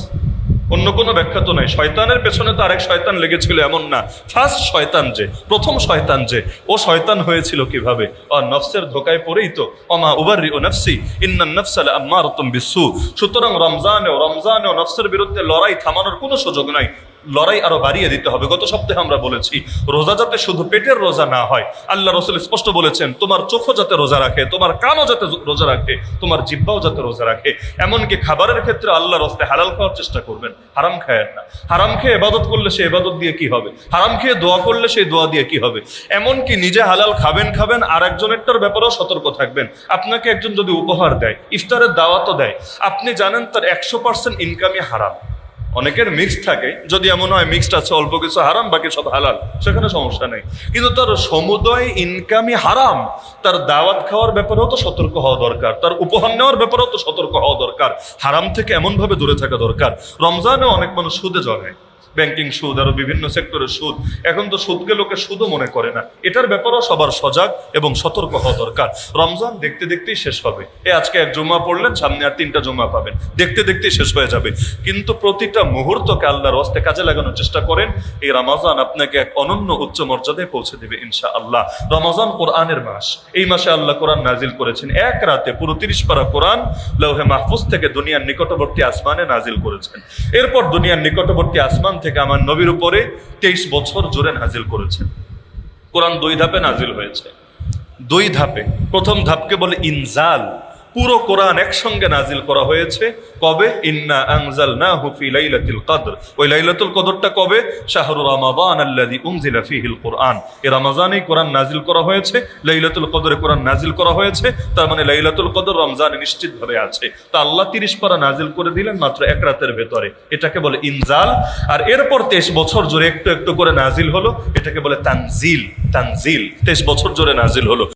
অন্য কোনো ব্যাখ্যা তো নাই। শয়তানের পেছনে তো আরেক শয়তান লেগেছিল এমন না, ফার্স্ট শয়তান যে, প্রথম শয়তান যে, ও শয়তান হয়েছিল কিভাবে? আর নফসের ধোকায় পড়েই তো। ওমা উবাররিউ নাফসি ইন্নান নাফসা লাআম্মারাতুম বিসসু। সুতরাং রমজানেও নফসের বিরুদ্ধে লড়াই থামানোর কোনো সুযোগ নাই, লড়াই আরো বাড়িয়ে দিতে হবে। গত সপ্তাহে আমরা বলেছি রোজা যাতে শুধু পেটের রোজা না হয়। আল্লাহ রাসূল স্পষ্ট বলেছেন তোমার চোখও যাতে রোজা রাখে, তোমার কানও যাতে রোজা রাখে, তোমার জিহ্বাও যাতে রোজা রাখে। এমনকি খাবারের ক্ষেত্রে আল্লাহর রাস্তায় হালাল খাওয়ার চেষ্টা করবেন, হারাম খায়েন না। হারাম খেয়ে ইবাদত করলে সে ইবাদত দিয়ে কি হবে? হারাম খেয়ে দোয়া করলে সেই দোয়া দিয়ে কি হবে? এমনকি নিজে হালাল খাবেন, আর একজনেরটার ব্যাপারেও সতর্ক থাকবেন। আপনাকে একজন যদি উপহার দেয়, ইফতারের দাওয়াতও দেয়, আপনি জানেন তার 100% ইনকামই হারাম। অনেকের মিক্স থাকে, যদি এমন হয় মিক্সড আছে, অল্প কিছু হারাম বাকি সব হালাল, সেখানে সমস্যা নেই। কিন্তু তার সমুদয় ইনকামই হারাম, তার দাওয়াত খাওয়ার ব্যাপারেও তো সতর্ক হওয়া দরকার, তার উপহার নেওয়ার ব্যাপারেও তো সতর্ক হওয়া দরকার। হারাম থেকে এমন ভাবে দূরে থাকা দরকার। রমজানেও অনেক মানুষ সুদে জড়ায়, ব্যাংকিং সুদ, আরো বিভিন্ন সেক্টরের সুদ। এখন তো সুদকে লোকে সুদও মনে করে না। এটার ব্যাপারেও সবার সজাগ এবং সতর্ক হওয়া দরকার। রমজান দেখতে দেখতেই শেষ হবে। আজকে এক জুমা পড়লেন, সামনে আর 3টা জুমা পাবেন, দেখতে দেখতেই শেষ হয়ে যাবে। কিন্তু প্রতিটা মুহূর্তকে আল্লাহর রাস্তে কাজে লাগানোর চেষ্টা করেন। এই রমজান আপনাকে এক অনন্য উচ্চ মর্যাদায় পৌঁছে দেবে ইনশাআল্লাহ। রমজান কোরআনের মাস। এই মাসে আল্লাহ কোরআন নাজিল করেছেন। এক রাতে পুরো 30 পারা কোরআন লৌহে মাহফুজ থেকে দুনিয়ার নিকটবর্তী আসমানে নাজিল করেছেন। এরপর দুনিয়ার নিকটবর্তী আসমান থেকে আমার নবীর উপরে 23 বছর জুড়ে নাজিল করেছেন। কোরআন 2 ধাপে নাজিল হয়েছে। 2 ধাপে। প্রথম ধাপকে বলে ইনজাল। পুরো কোরআন একসঙ্গে নাজিল করা হয়েছে। কবে? ইন্না আনজালনাহু ফি লাইলাতুল কদর। ওই লাইলাতুল কদরটা কবে? শাহরু রমাদান আল্লাযী উনজিলা ফীহিল কুরআন। এই রমজানেই কোরআন নাজিল করা হয়েছে, লাইলাতুল কদরে কোরআন নাজিল করা হয়েছে। তার মানে লাইলাতুল কদর রমজানে নিশ্চিতভাবে আছে। তা আল্লাহ 30 পারা নাজিল করে দিলেন মাত্র এক রাতের ভেতরে, এটাকে বলে ইনজাল। আর এরপর 23 বছর জুড়ে একটু একটু করে নাজিল হলো, এটাকে বলে তানজিল। 23 বছর জুড়ে নাজিল হলো।